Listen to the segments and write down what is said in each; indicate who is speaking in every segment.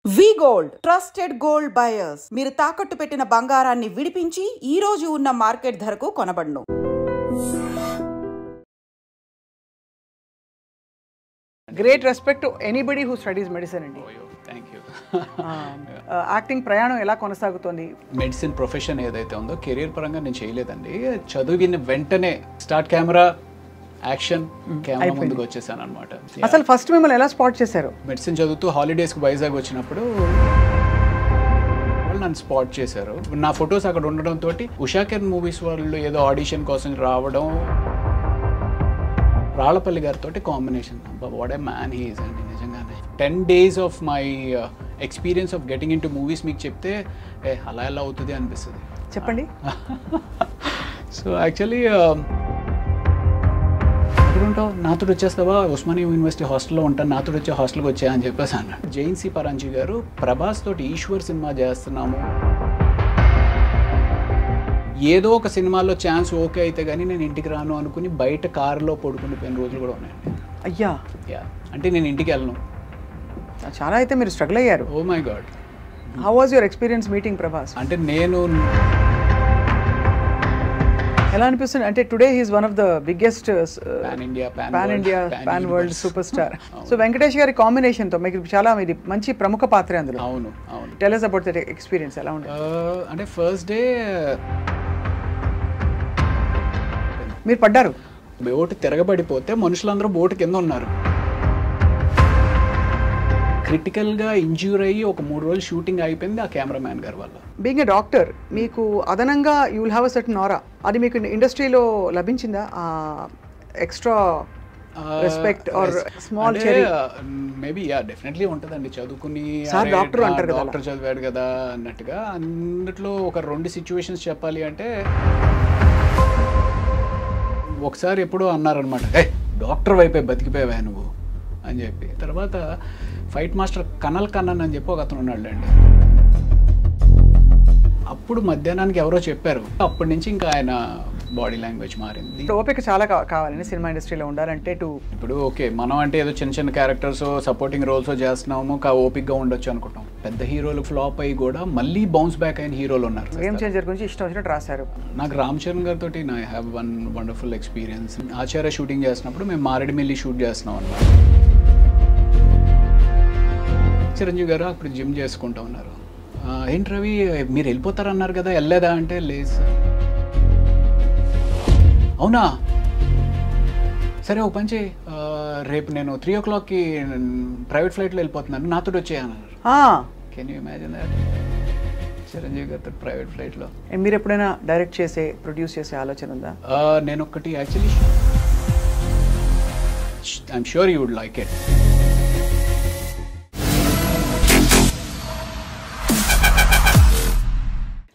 Speaker 1: వి gold trusted gold buyers మీరు తాకట్టు పెట్టిన బంగారాన్ని విడిపించి ఈ రోజు ఉన్న మార్కెట్ ధరకు కొనబడును.
Speaker 2: Great respect to anybody who studies medicine అండి.
Speaker 3: Thank you.
Speaker 2: యాక్టింగ్ ప్రయాణం ఎలా కొనసాగుతోంది?
Speaker 3: మెడిసిన్ ప్రొఫెషన్ ఏదైతే ఉందో కెరీర్ పరంగా నేను చేయలేదండి. చదివిన వెంటనే స్టార్ట్ కెమెరా యాక్షన్ కెమెరా ముందుకు వచ్చేసాను అనమాట.
Speaker 2: అసలు ఫస్ట్ మిమ్మల్ని ఎలా స్పాట్ చేశారు?
Speaker 3: మెడిసిన్ చదువుతూ హాలిడేస్కి వైజాగ్ వచ్చినప్పుడు వాళ్ళు నన్ను స్పాట్ చేశారు. నా ఫొటోస్ అక్కడ ఉండడంతో ఉషాకిరణ్ మూవీస్ వాళ్ళు ఏదో ఆడిషన్ కోసం రావడం, రాళ్ళపల్లి గారితో combination. What a man he is అండి నిజంగానే. 10 days of my experience of getting in to movies మీకు చెప్తే అలా ఎలా అవుతుంది అనిపిస్తుంది.
Speaker 2: చెప్పండి.
Speaker 3: సో యాక్చువల్లీ ఉంటావు నాతో వచ్చేస్తావా, ఉస్మానియా యూనివర్సిటీ హాస్టల్లో ఉంటాను, నాతో వచ్చే హాస్టల్కి వచ్చా అని చెప్పేసి అన్నాడు. జైన్సీ పరాంజీ గారు ప్రభాస్ తోటి ఈశ్వర్ సినిమా చేస్తున్నాము, ఏదో ఒక సినిమాలో ఛాన్స్ ఓకే అయితే కానీ నేను ఇంటికి రాను అనుకుని బయట కారులో పడుకునిపోయిన రోజులు కూడా ఉన్నాయండి.
Speaker 2: అయ్యా,
Speaker 3: అంటే నేను ఇంటికి వెళ్ళను.
Speaker 2: చాలా అయితే మీరు స్ట్రగుల్ అయ్యారు.
Speaker 3: Oh my God.
Speaker 2: How was your experience meeting Prabhas?
Speaker 3: అంటే నేను
Speaker 2: ఎలా అనిపిస్తుంది అంటే today he's one of the biggest
Speaker 3: pan India
Speaker 2: pan world super star. So Venkatesh గారి కాంబినేషన్ తో మీకు చాలా ఇది మంచి ప్రముఖ పాత్ర అందులో.
Speaker 3: అవును అవును.
Speaker 2: Tell us about that experience. ఎలా ఉంది?
Speaker 3: అంటే ఫస్ట్ డే
Speaker 2: మీరు పడ్డారు.
Speaker 3: బోటు తిరగబడిపోతే మనుషులందరూ బోటు కింద ఉన్నారు. క్రిటికల్గా ఇంజ్యూర్ అయ్యి ఒక 3 రోజులు షూటింగ్ అయిపోయింది ఆ కెమెరామ్యాన్ గారి వల్ల.
Speaker 2: బీయింగ్ ఎ డాక్టర్ మీకు అదనంగా you will have a certain aura. అది మీకు ఇండస్ట్రీలో లభించిందా? Extra respect or small cherry?
Speaker 3: Maybe definitely ఉంటుందండి. చదువుకుని
Speaker 2: డాక్టర్ అంటారు కదా,
Speaker 3: డాక్టర్ చదివాడు కదా అన్నట్టుగా. అందులో ఒక 2 సిచ్యువేషన్స్ చెప్పాలి అంటే, ఒకసారి ఎప్పుడో అన్నారనమాట, డాక్టర్ వైపే బతికిపోయావా నువ్వు అని చెప్పి. తర్వాత ఫైట్ మాస్టర్ కనల్ కన్నన్ అని చెప్పి ఒక అతను ఉన్నాడులేండి. అప్పుడు మధ్యాహ్నానికి ఎవరో చెప్పారు. అప్పటి నుంచి ఇంకా ఆయన బాడీ లాంగ్వేజ్ మారింది.
Speaker 2: ఓపిక చాలా కావాలండి సినిమా ఇండస్ట్రీలో ఉండాలంటే.
Speaker 3: ఇప్పుడు ఓకే మనం అంటే ఏదో చిన్న చిన్న క్యారెక్టర్స్ సపోర్టింగ్ రోల్స్ చేస్తున్నాము, ఓపిక్గా ఉండొచ్చు అనుకుంటాం. పెద్ద హీరోలు ఫ్లాప్ అయ్యి కూడా మళ్ళీ బౌన్స్ బ్యాక్ అయిన హీరోలు ఉన్నారు.
Speaker 2: గేమ్ చేంజర్ గురించి ఇష్టం వచ్చినట్టు రాశారు.
Speaker 3: నాకు రామ్ చరణ్ గారితో I have one wonderful experience. Acharya shooting చేసినప్పుడు మేము మారేడుమిల్లి షూట్ చేస్తున్నాం అన్నమాట. చిరంజీవి గారు అప్పుడు జిమ్ చేసుకుంటూ ఉన్నారు. ఏంటి రవి మీరు వెళ్ళిపోతారన్నారు కదా, వెళ్ళలేదా అంటే, లేదు సార్. అవునా, సరే ఒక పని చేయి, రేపు నేను 3 o'clockకి ప్రైవేట్ ఫ్లైట్లో వెళ్ళిపోతున్నాను, నాతో వచ్చేయన్నారు. Can you imagine that? Chiranjeevi గారితో ప్రైవేట్ ఫ్లైట్లో.
Speaker 2: మీరు ఎప్పుడైనా డైరెక్ట్ చేసే ప్రొడ్యూస్ చేసే ఆలోచన ఉందా?
Speaker 3: నేను ఒకటి actually I'm sure you would like it.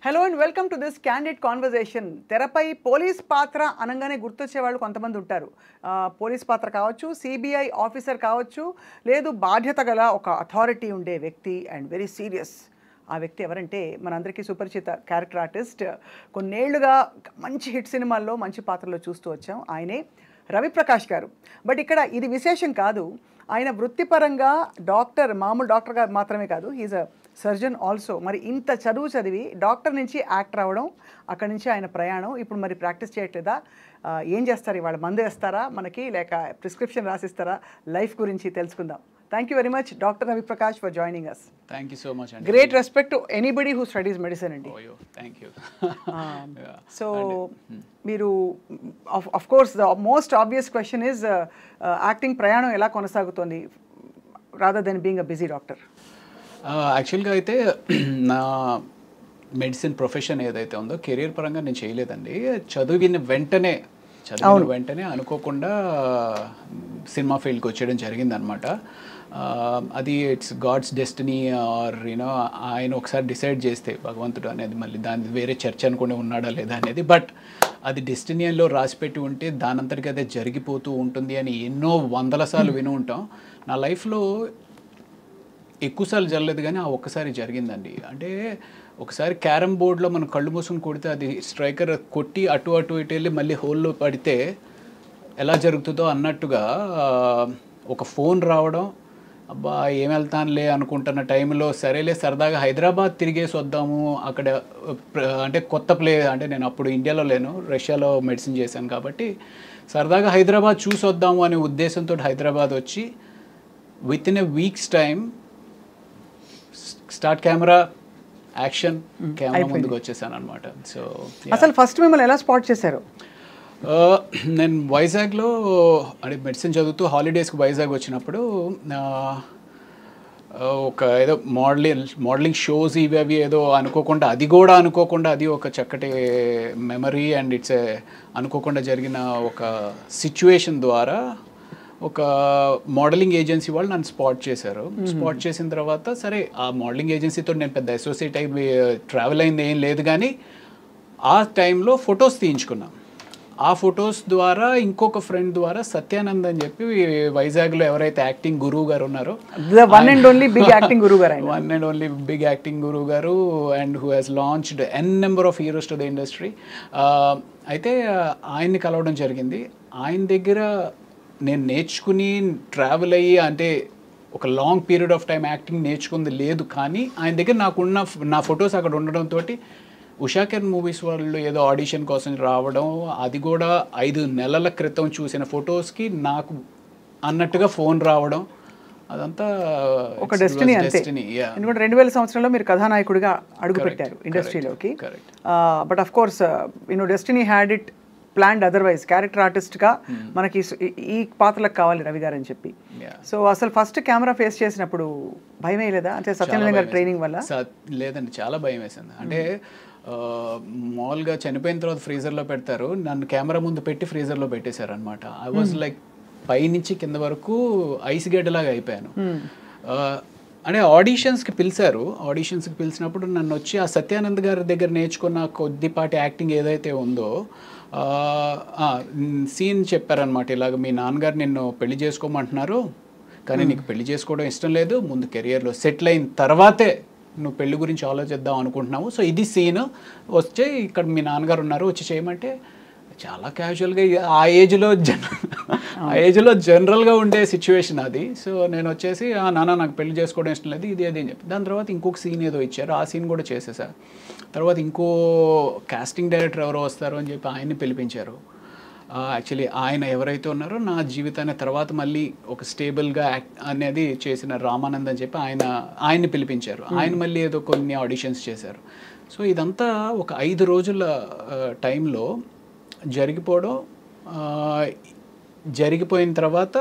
Speaker 2: Hello and welcome to this candid conversation. తెరపై పోలీస్ పాత్ర అనగానే గుర్తొచ్చే వాళ్ళు కొంతమంది ఉంటారు. పోలీస్ పాత్ర కావచ్చు, సిబిఐ ఆఫీసర్ కావచ్చు, లేదు బాధ్యత గల ఒక అథారిటీ ఉండే వ్యక్తి అండ్ వెరీ సీరియస్. ఆ వ్యక్తి ఎవరంటే మనందరికీ సుపరిచిత క్యారెక్టర్ ఆర్టిస్ట్. కొన్నేళ్లుగా మంచి హిట్ సినిమాల్లో మంచి పాత్రలో చూస్తూ వచ్చాం. ఆయనే రవిప్రకాష్ గారు. బట్ ఇక్కడ ఇది విశేషం కాదు. ఆయన వృత్తిపరంగా డాక్టర్, మామూలు డాక్టర్గా మాత్రమే కాదు, హీజ్ అ సర్జన్ ఆల్సో. మరి ఇంత చదువు చదివి డాక్టర్ నుంచి యాక్టర్ అవ్వడం, అక్కడి నుంచి ఆయన ప్రయాణం. ఇప్పుడు మరి ప్రాక్టీస్ చేయట్లేదా? ఏం చేస్తారు ఇవాళ? మందు వేస్తారా మనకి, లేక ప్రిస్క్రిప్షన్ రాసిస్తారా? లైఫ్ గురించి తెలుసుకుందాం. Thank you very much doctor Raviprakash for joining us.
Speaker 3: Thank you so much అండి.
Speaker 2: Great respect to anybody who studies medicine అండి.
Speaker 3: Thank you.
Speaker 2: సో మీరు of course the most obvious question is acting ప్రయాణం ఎలా కొనసాగుతోంది rather than being a busy doctor?
Speaker 3: యాక్చువల్గా అయితే నా medicine profession ఏదైతే ఉందో కెరీర్ పరంగా నేను చేయలేదండి. చదివిన వెంటనే అనుకోకుండా సినిమా ఫీల్డ్కి వచ్చేయడం జరిగిందనమాట. అది it's God's destiny or you know ఆయన ఒకసారి డిసైడ్ చేస్తే భగవంతుడు అనేది, మళ్ళీ దాని వేరే చర్చ అనుకుని ఉన్నాడా లేదా అనేది, బట్ అది డెస్టినీలో రాసిపెట్టి ఉంటే దానంతటికి అదే జరిగిపోతూ ఉంటుంది అని ఎన్నో 100 సార్లు విని ఉంటాం. నా లైఫ్లో ఎక్కువసార్లు జరగలేదు కానీ ఆ ఒక్కసారి జరిగిందండి. అంటే ఒకసారి క్యారమ్ బోర్డ్లో మనం కళ్ళు మూసుకుని కొడితే అది స్ట్రైకర్ కొట్టి అటు ఇటు వెళ్ళి మళ్ళీ హోల్లో పడితే ఎలా జరుగుతుందో అన్నట్టుగా ఒక ఫోన్ రావడం, అబ్బా ఏం వెళ్తానులే అనుకుంటున్న టైంలో సరేలే సరదాగా హైదరాబాద్ తిరిగేసి వద్దాము అక్కడ అంటే కొత్త అంటే నేను అప్పుడు ఇండియాలో లేను, రష్యాలో మెడిసిన్ చేశాను కాబట్టి సరదాగా హైదరాబాద్ చూసి వద్దాము అనే ఉద్దేశంతో హైదరాబాద్ వచ్చి with in a weeks time start camera action camera ముందుకు వచ్చేసాను అనమాట. సో
Speaker 2: అసలు ఫస్ట్ మిమ్మల్ని ఎలా స్పాట్ చేశారు?
Speaker 3: నేను వైజాగ్లో అంటే మెడిసిన్ చదువుతూ హాలిడేస్కి వైజాగ్ వచ్చినప్పుడు ఒక ఏదో మోడలింగ్ షోస్ ఇవి అవి ఏదో అనుకోకుండా అది ఒక చక్కటి మెమరీ అండ్ ఇట్స్ అనుకోకుండా జరిగిన ఒక సిచ్యువేషన్ ద్వారా ఒక మోడలింగ్ ఏజెన్సీ వాళ్ళు నన్ను స్పాట్ చేశారు. స్పాట్ చేసిన తర్వాత సరే ఆ మోడలింగ్ ఏజెన్సీతో నేను పెద్ద అసోసియేట్ అయి ట్రావెల్ అయింది ఏం లేదు, కానీ ఆ టైంలో ఫొటోస్ తీయించుకున్నాను. ఆ ఫొటోస్ ద్వారా ఇంకొక ఫ్రెండ్ ద్వారా సత్యానంద్ అని చెప్పి వైజాగ్లో ఎవరైతే యాక్టింగ్ గురువు గారు ఉన్నారో,
Speaker 2: one and only big acting గురువు గారు and who has launched n number of heroes to the industry. అయితే ఆయన్ని కలవడం జరిగింది. ఆయన దగ్గర నేను నేర్చుకుని ట్రావెల్ అయ్యి అంటే ఒక long period of time acting నేర్చుకుంది లేదు, కానీ ఆయన దగ్గర నా ఫొటోస్ అక్కడ ఉండడంతో ఉషాకెన్ మూవీస్ వాళ్ళు ఏదో ఆడిషన్ కోసం రావడం, అది కూడా 5 నెలల క్రితం చూసిన ఫొటోస్కి నాకు అన్నట్టుగా ఫోన్ రావడం, అదంతా ఒక డెస్టినీ. ఎందుకంటే 2000 సంవత్సరంలో మీరు కథానాయకుడిగా అడుగుపెట్టారు ఇండస్ట్రీలోకి. But of course destiny had it planned otherwise. Character ఆర్టిస్ట్గా మనకి ఈ పాత్రలకు కావాలి రవి గారు అని చెప్పి. సో అసలు ఫస్ట్ కెమెరా ఫేస్ చేసినప్పుడు భయం వేయలేదా? అంటే సత్యనారాయణ గారి ట్రైనింగ్ వల్ల?
Speaker 3: లేదండి, చాలా భయం వేసింది. అంటే మామూలుగా చనిపోయిన తర్వాత ఫ్రీజర్లో పెడతారు, నన్ను కెమెరా ముందు పెట్టి ఫ్రీజర్లో పెట్టేశారు అనమాట. ఐ వాజ్ లైక్ పైనుంచి కింద వరకు ఐస్ గడ్డలాగా అయిపోయాను. అంటే ఆడిషన్స్కి పిలిచినప్పుడు నన్ను వచ్చి ఆ సత్యానంద్ గారి దగ్గర నేర్చుకున్న కొద్దిపాటి యాక్టింగ్ ఏదైతే ఉందో సీన్ చెప్పారనమాట. ఇలాగ మీ నాన్నగారు నిన్ను పెళ్లి చేసుకోమంటున్నారు, కానీ నీకు పెళ్లి చేసుకోవడం ఇష్టం లేదు, ముందు కెరియర్లో సెటిల్ అయిన తర్వాతే నువ్వు పెళ్లి గురించి ఆలోచిద్దాం అనుకుంటున్నావు, సో ఇది సీన్ వచ్చే ఇక్కడ మీ నాన్నగారు ఉన్నారు వచ్చి చేయమంటే చాలా క్యాజువల్గా ఆ ఏజ్లో జనరల్గా ఉండే సిచ్యువేషన్ అది. సో నేను వచ్చేసి నాన్న నాకు పెళ్లి చేసుకోవడం ఇష్టం లేదు ఇది అది అని చెప్పి, దాని తర్వాత ఇంకొక సీన్ ఏదో ఇచ్చారు, ఆ సీన్ కూడా చేసేసా. తర్వాత ఇంకో కాస్టింగ్ డైరెక్టర్ ఎవరో వస్తారు అని చెప్పి ఆయన్ని పిలిపించారు. యాక్చువల్లీ ఆయన ఎవరైతే ఉన్నారో నా జీవితాన్ని తర్వాత మళ్ళీ ఒక స్టేబుల్గా అనేది చేసిన రామానంద్ అని చెప్పి ఆయన్ని పిలిపించారు. ఆయన మళ్ళీ ఏదో కొన్ని ఆడిషన్స్ చేశారు. సో ఇదంతా ఒక 5 రోజుల టైంలో జరిగిపోయిన తర్వాత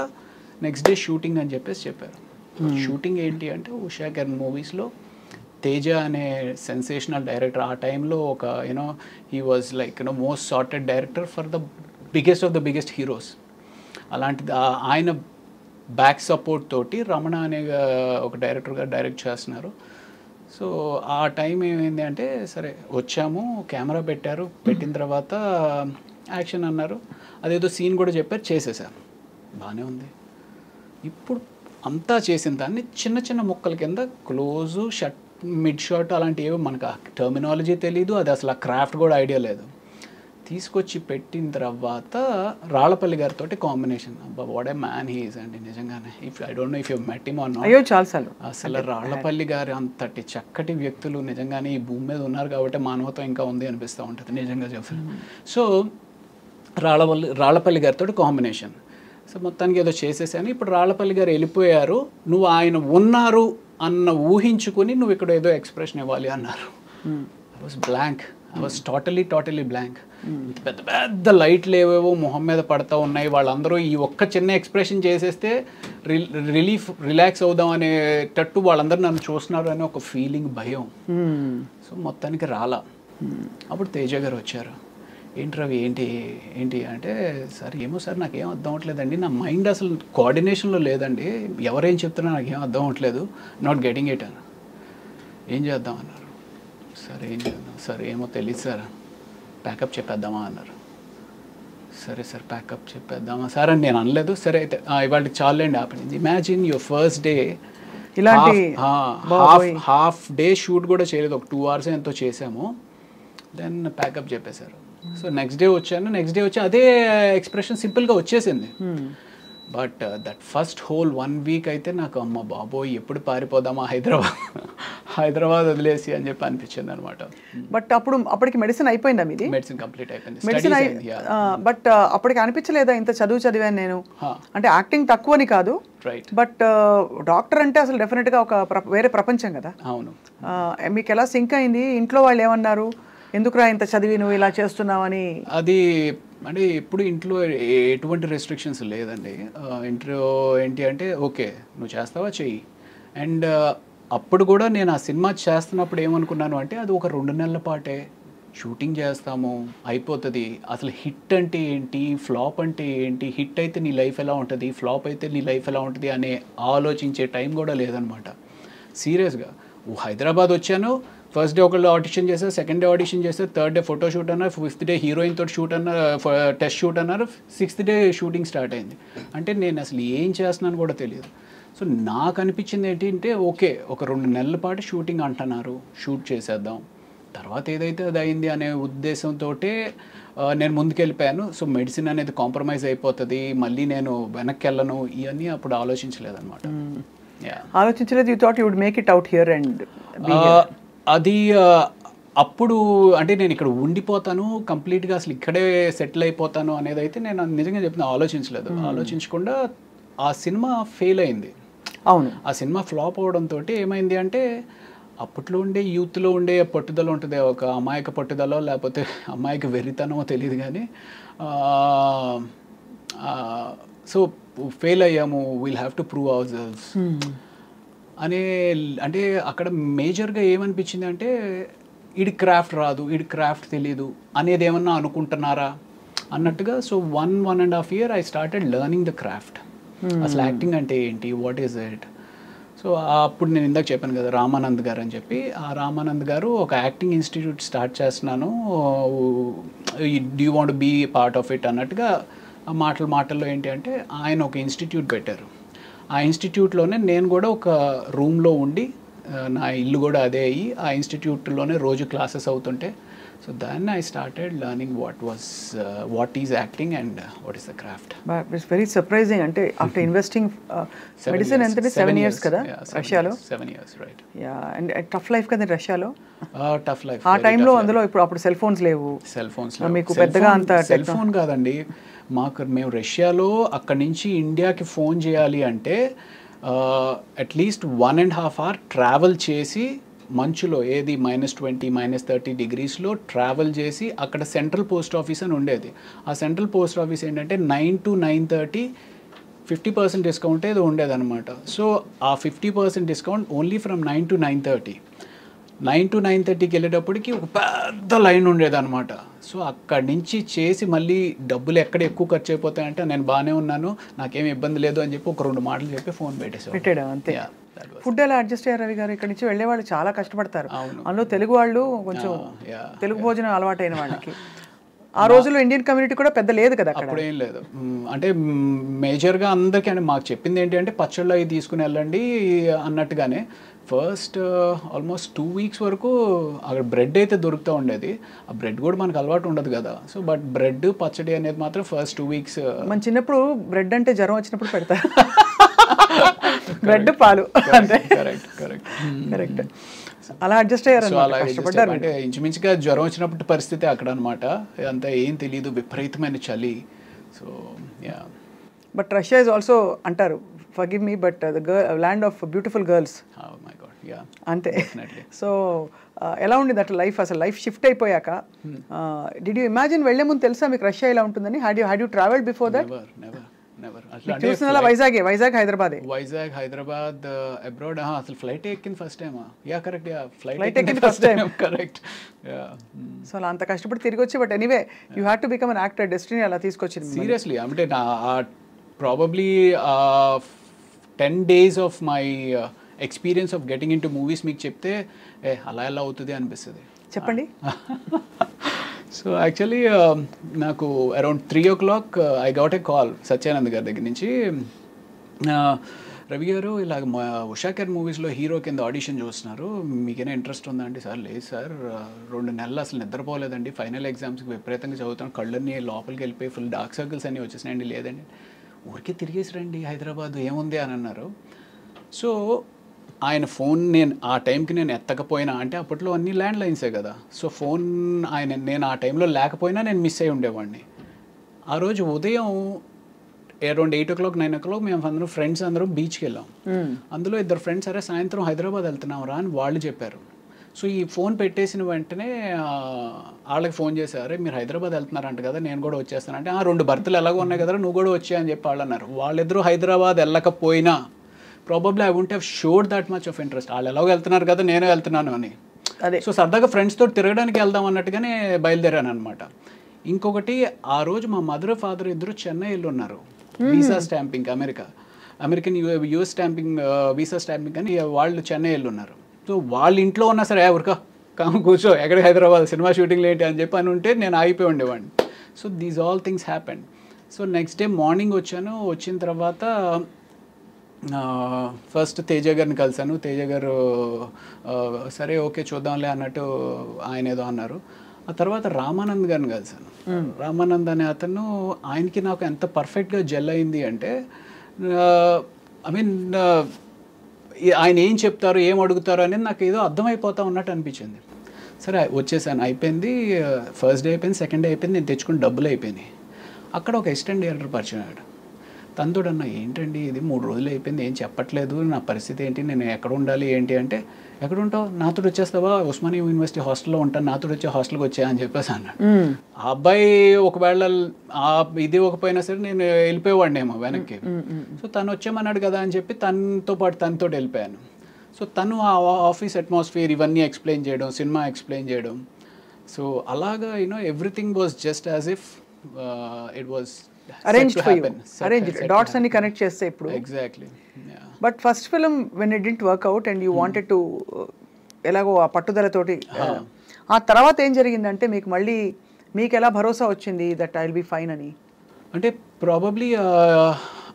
Speaker 3: నెక్స్ట్ డే షూటింగ్ అని చెప్పేసి చెప్పారు. షూటింగ్ ఏంటి అంటే ఉషాకెన్ మూవీస్లో తేజ అనే సెన్సేషనల్ డైరెక్టర్, ఆ టైంలో ఒక he was like most sorted director for the biggest of the biggest heroes. అలాంటిది ఆయన బ్యాక్ సపోర్ట్ తోటి రమణ అనే ఒక డైరెక్టర్గా డైరెక్ట్ చేస్తున్నారు. సో ఆ టైం ఏమైంది అంటే సరే వచ్చాము, కెమెరా పెట్టిన తర్వాత యాక్షన్ అన్నారు, అదేదో సీన్ కూడా చెప్పారు, చేసేసారు, బాగానే ఉంది. ఇప్పుడు అంతా చేసిన దాన్ని చిన్న చిన్న ముక్కల కింద క్లోజు షట్ మిడ్ షాట్ అలాంటివి మనకు ఆ టర్మినాలజీ తెలీదు, అది అసలు ఆ క్రాఫ్ట్ కూడా ఐడియా లేదు. తీసుకొచ్చి పెట్టిన తర్వాత రాళ్ళపల్లి గారితో కాంబినేషన్, అబ్బా what a man he is అండి నిజంగానే. I don't no if you met him or not. అసలు రాళ్ళపల్లి గారి అంతటి చక్కటి వ్యక్తులు నిజంగానే ఈ భూమి మీద ఉన్నారు కాబట్టి మానవత్వం ఇంకా ఉంది అనిపిస్తూ ఉంటుంది నిజంగా చెప్పాను. సో రాళ్ళపల్లి గారితో కాంబినేషన్. సో మొత్తానికి ఏదో చేసేసాను. ఇప్పుడు రాళ్ళపల్లి గారు వెళ్ళిపోయారు, నువ్వు ఆయన ఉన్నారు అన్న ఊహించుకుని నువ్వు ఇక్కడ ఏదో ఎక్స్ప్రెషన్ ఇవ్వాలి అన్నారు. I was blank, I was totally blank. పెద్ద పెద్ద లైట్లు ఏవేవో మొహం మీద పడతా ఉన్నాయి, వాళ్ళందరూ ఈ ఒక్క చిన్న ఎక్స్ప్రెషన్ చేసేస్తే రిలాక్స్ అవుదాం అనేటట్టు వాళ్ళందరూ నన్ను చూస్తున్నారు అనే ఒక ఫీలింగ్, భయం. సో మొత్తానికి రాలా. అప్పుడు తేజ గారు వచ్చారు, ఏంటి రవి ఏంటి అంటే, సార్ ఏమో సార్ నాకేం అర్థం అవ్వట్లేదండి, నా మైండ్ అసలు కోఆర్డినేషన్లో లేదండి, ఎవరేం చెప్తున్నా నాకేం అర్థం అవ్వట్లేదు, నాట్ గెటింగ్ ఇట్ అని. ఏం చేద్దాం అన్నారు. సరే ఏం చేద్దాం సార్, ఏమో తెలియదు సార్, ప్యాకప్ చెప్పేద్దామా అన్నారు. సరే సార్ ప్యాకప్ చెప్పేద్దామా సార్ అని నేను అనలేదు. సరే అయితే ఇవాళకి చాలండి ఆపండి. Imagine your first day, half day shoot కూడా చేయలేదు, ఒక 2 hours ఎంతో చేసాము, దెన్ ప్యాకప్ చెప్పేశారు. సో నెక్స్ట్ డే వచ్చి అదే ఎక్స్ప్రెషన్ సింపుల్గా వచ్చేసింది. But that first whole 1 week అయితే నాకు అమ్మ బాబోయ్ ఎప్పుడు పారిపోదామా హైదరాబాద్ వదిలేసి అని చెప్పి అనిపించింది అనమాట.
Speaker 2: బట్ అప్పటికి మెడిసిన్ అయిపోయిందా మీది?
Speaker 3: మెడిసిన్ కంప్లీట్ అయిపోయింది.
Speaker 2: మెడిసిన్ బట్ అప్పటికి అనిపించలేదా ఇంత చదివాను నేను, అంటే యాక్టింగ్ తక్కువని కాదు, బట్ డాక్టర్ అంటే అసలు డెఫినెట్గా ఒక వేరే ప్రపంచం కదా.
Speaker 3: అవును.
Speaker 2: మీకు ఎలా సింక్ అయింది? ఇంట్లో వాళ్ళు ఏమన్నారు, ఎందుకురా ఇంత చదివి నువ్వు ఇలా చేస్తున్నావని?
Speaker 3: అది అంటే ఎప్పుడు ఇంట్లో ఎటువంటి రెస్ట్రిక్షన్స్ లేదండి. ఇంట్లో ఏంటి అంటే ఓకే నువ్వు చేస్తావా చెయ్యి. అండ్ అప్పుడు కూడా నేను ఆ సినిమా చేస్తున్నప్పుడు ఏమనుకున్నాను అంటే అది ఒక 2 నెలల పాటే షూటింగ్ చేస్తాము అయిపోతుంది. అసలు హిట్ అంటే ఏంటి, ఫ్లాప్ అంటే ఏంటి, హిట్ అయితే నీ లైఫ్ ఎలా ఉంటుంది, ఫ్లాప్ అయితే నీ లైఫ్ ఎలా ఉంటుంది అనే ఆలోచించే టైం కూడా లేదనమాట. సీరియస్గా హైదరాబాద్ వచ్చాను, ఫస్ట్ డే ఒకళ్ళు ఆడిషన్ చేశారు, సెకండ్ డే ఆడిషన్ చేశారు, థర్డ్ డే ఫోటో షూట్ అన్నారు, 5th డే హీరోయిన్ తోటి షూట్ అన్నారు, టెస్ట్ షూట్ అన్నారు, 6th డే షూటింగ్ స్టార్ట్ అయింది. అంటే నేను అసలు ఏం చేస్తున్నాను కూడా తెలియదు. సో నాకు అనిపించింది ఏంటంటే ఓకే ఒక 2 నెలల పాటు షూటింగ్ అంటున్నారు, షూట్ చేసేద్దాం, తర్వాత ఏదైతే అది అయింది అనే ఉద్దేశంతో నేను ముందుకెళ్ళిపోయాను. సో మెడిసిన్ అనేది కాంప్రమైజ్ అయిపోతుంది, మళ్ళీ నేను వెనక్కి వెళ్ళను, ఇవన్నీ అప్పుడు ఆలోచించలేదన్నమాట.
Speaker 2: ఆలోచించలేదు. You thought you would make it out here and
Speaker 3: అది అప్పుడు అంటే నేను ఇక్కడ ఉండిపోతాను కంప్లీట్గా అసలు ఇక్కడే సెటిల్ అయిపోతాను అనేది అయితే నేను నిజంగా చెప్పిన ఆలోచించలేదు. ఆలోచించకుండా ఆ సినిమా ఫెయిల్ అయింది.
Speaker 2: అవును.
Speaker 3: ఆ సినిమా ఫ్లాప్ అవడంతో ఏమైంది అంటే అప్పట్లో ఉండే యూత్లో ఉండే పట్టుదల ఉంటుంది, ఒక అమాయక పట్టుదల లేకపోతే అమాయక వెర్రితనమో తెలియదు కానీ సో ఫెయిల్ అయ్యాము, will have to prove our selves అనే. అంటే అక్కడ మేజర్గా ఏమనిపించింది అంటే ఈడి క్రాఫ్ట్ రాదు, ఈడి క్రాఫ్ట్ తెలీదు అనేది ఏమన్నా అనుకుంటున్నారా అన్నట్టుగా. So 1.5 year I started learning the craft. అసలు యాక్టింగ్ అంటే ఏంటి, వాట్ ఈజ్ ఇట్. సో అప్పుడు నేను ఇందాక చెప్పాను కదా రామానంద్ గారు అని చెప్పి, ఆ రామానంద్ గారు ఒక యాక్టింగ్ ఇన్స్టిట్యూట్ స్టార్ట్ చేస్తున్నాను, do you want be part of it అన్నట్టుగా మాటల్లో ఏంటి అంటే ఆయన ఒక ఇన్స్టిట్యూట్ పెట్టారు. ఆ ఇన్స్టిట్యూట్లోనే నేను కూడా ఒక రూమ్లో ఉండి నా ఇల్లు కూడా అదే అయ్యి ఆ ఇన్స్టిట్యూట్లోనే రోజు క్లాసెస్ అవుతుంటే సో దాన్ని I started learning what is acting and what is the craft.
Speaker 2: It's very surprising. అంటే ఆఫ్టర్ ఇన్వెస్టింగ్ మెడిసిన్ ఎంత 7 years కదా రష్యాలో?
Speaker 3: 7 years right.
Speaker 2: Yeah. And tough life కదా రష్యాలో?
Speaker 3: Tough life.
Speaker 2: ఆ టైంలో అందులో అప్పుడు సెల్ ఫోన్స్ లేవు, మీకు పెద్దగా అంత
Speaker 3: సెల్ ఫోన్ కాదండి. మేము రష్యాలో అక్కడి నుంచి ఇండియాకి ఫోన్ చేయాలి అంటే అట్లీస్ట్ 1.5 hour ట్రావెల్ చేసి మంచులో ఏది -20 -30 degreesలో ట్రావెల్ చేసి అక్కడ సెంట్రల్ పోస్ట్ ఆఫీస్ అని ఉండేది. ఆ సెంట్రల్ పోస్ట్ ఆఫీస్ ఏంటంటే 9 to 9:30 50% డిస్కౌంట్ ఏదో ఉండేదన్నమాట. సో ఆ 50% discount only from 9 to 9:30. 9 to 9:30కి వెళ్ళేటప్పటికి ఒక పెద్ద లైన్ ఉండేదన్నమాట. సో అక్కడి నుంచి చేసి మళ్ళీ డబ్బులు ఎక్కడ ఎక్కువ ఖర్చు అయిపోతాయంటే నేను బాగానే ఉన్నాను, నాకేమి ఇబ్బంది లేదు అని చెప్పి ఒక 2 మాటలు చెప్పి ఫోన్
Speaker 2: పెట్టాడు అంతే. ఫుడ్ ఎలా అడ్జస్ట్ అయ్యారు రవి గారు? ఇక్కడ నుంచి వెళ్ళేవాళ్ళు చాలా కష్టపడతారు, అందులో తెలుగు వాళ్ళు కొంచెం తెలుగు భోజనం అలవాటైన వాళ్ళకి. ఆ రోజుల్లో ఇండియన్ కమ్యూనిటీ కూడా పెద్ద లేదు కదా అక్కడ.
Speaker 3: అప్పుడు ఏం లేదు. అంటే మేజర్గా అందరికీ అంటే మాకు చెప్పింది ఏంటి అంటే పచ్చళ్ళు అవి తీసుకుని వెళ్ళండి అన్నట్టుగానే. ఫస్ట్ ఆల్మోస్ట్ 2 weeks వరకు అక్కడ బ్రెడ్ అయితే దొరుకుతూ ఉండేది. ఆ బ్రెడ్ కూడా మనకు అలవాటు ఉండదు కదా. సో బట్ బ్రెడ్ పచ్చడి అనేది మాత్రం ఫస్ట్ 2 weeks.
Speaker 2: మన చిన్నప్పుడు బ్రెడ్ అంటే జ్వరం వచ్చినప్పుడు పెడతారు, బ్రెడ్ పాలు అంటే. కరెక్ట్. అలా అడ్జస్ట్ అయ్యారు, కష్టపడ్డారు.
Speaker 3: అంటే ఇంచుమించుగా జ్వరం వచ్చినప్పుడు పరిస్థితి అక్కడ అనమాట. అంతా ఏం తెలియదు, విపరీతమైన చలి. So yeah.
Speaker 2: But Russia is also అంటారు, forgive me, but the land of beautiful girls.
Speaker 3: Oh my god, yeah.
Speaker 2: Ante. So ఎలా ఉండేది అట్లా లైఫ్? అసలు లైఫ్ షిఫ్ట్ అయిపోయాక డిడ్ యూ ఇమాజిన్ వెళ్లే ముందు తెలుసా మీకు రష్యా ఇలా ఉంటుందని? Had you travelled before that?
Speaker 3: Never.
Speaker 2: చూసినా వైజాగ్
Speaker 3: హైదరాబాద్ అబ్రాడ్. అసలు ఫ్లైట్ ఎక్కిన ఫస్ట్ టైమా? Yeah correct. యా
Speaker 2: ఫ్లైట్ ఎక్కిన first time.
Speaker 3: Correct. Yeah.
Speaker 2: So అలా అంత కష్టపడి తిరిగి వచ్చి, but anyway you had to become an actor. Destiny అలా తీసుకొచ్చింది.
Speaker 3: సీరియస్లీ అంటే నా probably 10 days of my experience of getting into movies మీకు చెప్తే అలా ఎలా అవుతుంది అనిపిస్తుంది.
Speaker 2: చెప్పండి.
Speaker 3: సో యాక్చువల్లీ నాకు around 3 o'clock I got a call Satyanand గారి దగ్గర నుంచి. రవి గారు ఇలాగ ఉషా కేర్ మూవీస్లో హీరో కింద ఆడిషన్ చూస్తున్నారు, మీకేనా ఇంట్రెస్ట్ ఉందా అంటే? సార్ లేదు సార్, 2 నెలలు అసలు నిద్రపోలేదండి, ఫైనల్ ఎగ్జామ్స్కి విపరీతంగా చదువుతాను, కళ్ళన్నీ లోపలికి వెళ్ళిపోయి ఫుల్ డార్క్ సర్కిల్స్ అన్నీ వచ్చేసినాయండి. లేదండి ఊరికే తిరిగేసి రండి హైదరాబాద్ ఏముంది అని అన్నారు. సో ఆయన ఫోన్ నేను ఆ టైంకి నేను ఎత్తకపోయినా, అంటే అప్పట్లో అన్ని ల్యాండ్ లైన్సే కదా, సో ఫోన్ నేను ఆ టైంలో లేకపోయినా నేను మిస్ అయి ఉండేవాడిని. ఆ రోజు ఉదయం అరౌండ్ 8 o'clock 9 o'clock మేము అందరం ఫ్రెండ్స్ అందరం బీచ్కి వెళ్ళాం. అందులో 2 ఫ్రెండ్స్ సరే సాయంత్రం హైదరాబాద్ వెళ్తున్నాం రా అని వాళ్ళు చెప్పారు. సో ఈ ఫోన్ పెట్టేసిన వెంటనే వాళ్ళకి ఫోన్ చేశారు, మీరు హైదరాబాద్ వెళ్తున్నారంట కదా, నేను కూడా వచ్చేస్తానంటే 2 బర్త్లు ఎలాగో ఉన్నాయి కదా నువ్వు కూడా వచ్చాయని అని చెప్పి వాళ్ళు అన్నారు. వాళ్ళిద్దరూ హైదరాబాద్ వెళ్ళకపోయినా probably I won't have showed that much of interest. వాళ్ళు ఎలాగో వెళ్తున్నారు కదా నేను వెళ్తున్నాను అని. సో సరదాగా ఫ్రెండ్స్తో తిరగడానికి వెళ్దాం అన్నట్టుగానే బయలుదేరాను అనమాట. ఇంకొకటి, ఆ రోజు మా మదర్ ఫాదర్ ఇద్దరు చెన్నైలో ఉన్నారు, visa stamping American US stamping visa stamping అని వాళ్ళు చెన్నైలో ఉన్నారు. సో వాళ్ళ ఇంట్లో ఉన్నా సరే ఎవరికా కూర్చో ఎక్కడ హైదరాబాద్ సినిమా షూటింగ్లు ఏంటి అని చెప్పి అని ఉంటే నేను ఆగిపోయి ఉండేవాడిని. So these all things happened. So next day morning వచ్చాను. వచ్చిన తర్వాత ఫస్ట్ తేజ గారిని కలిశాను. తేజ గారు సరే ఓకే చూద్దాంలే అన్నట్టు ఆయన ఏదో అన్నారు. ఆ తర్వాత రామానంద్ గారిని కలిశాను. రామానంద్ అనే అతను, ఆయనకి నాకు ఎంత పర్ఫెక్ట్గా జెల్ అయింది అంటే, ఐ మీన్ ఆయన ఏం చెప్తారు ఏం అడుగుతారు అనేది నాకు ఏదో అర్థమైపోతా ఉన్నట్టు అనిపించింది. సరే వచ్చేసాను, అయిపోయింది. ఫస్ట్ డే అయిపోయింది, సెకండ్ డే అయిపోయింది, నేను తెచ్చుకుని డబ్బులు అయిపోయినాయి. అక్కడ ఒక అసిస్టెంట్ డైరెక్టర్ పరిచయం అయ్యాడు. తనతో అన్న ఏంటండి ఇది 3 రోజులు అయిపోయింది ఏం చెప్పట్లేదు, నా పరిస్థితి ఏంటి, నేను ఎక్కడ ఉండాలి ఏంటి అంటే, ఎక్కడ ఉంటావు, నాతో వచ్చేస్తావా, ఉస్మానియా యూనివర్సిటీ హాస్టల్లో ఉంటాను, నాతో వచ్చే హాస్టల్కి వచ్చా అని చెప్పేసి అన్నాడు. ఆ అబ్బాయి ఒకవేళ ఇది ఇవ్వకపోయినా సరే నేను వెళ్ళిపోయేవాడినేమో వెనక్కి. సో తను వచ్చామన్నాడు కదా అని చెప్పి తనతో పాటు తనతో వెళ్ళిపోయాను. సో తను ఆ ఆఫీస్ అట్మాస్ఫియర్ ఇవన్నీ ఎక్స్ప్లెయిన్ చేయడం, సినిమా ఎక్స్ప్లెయిన్ చేయడం. సో అలాగా everything was just as if it was
Speaker 2: arranged for you, arranged dots and connect cheste ippudu
Speaker 3: exactly. Yeah,
Speaker 2: but first film when it didn't work out and you wanted to elago aa pattudala toti aa tarvata em jarigindante meeku malli meeku ela bharosa vachindi that I'll be fine ani
Speaker 3: అంటే probably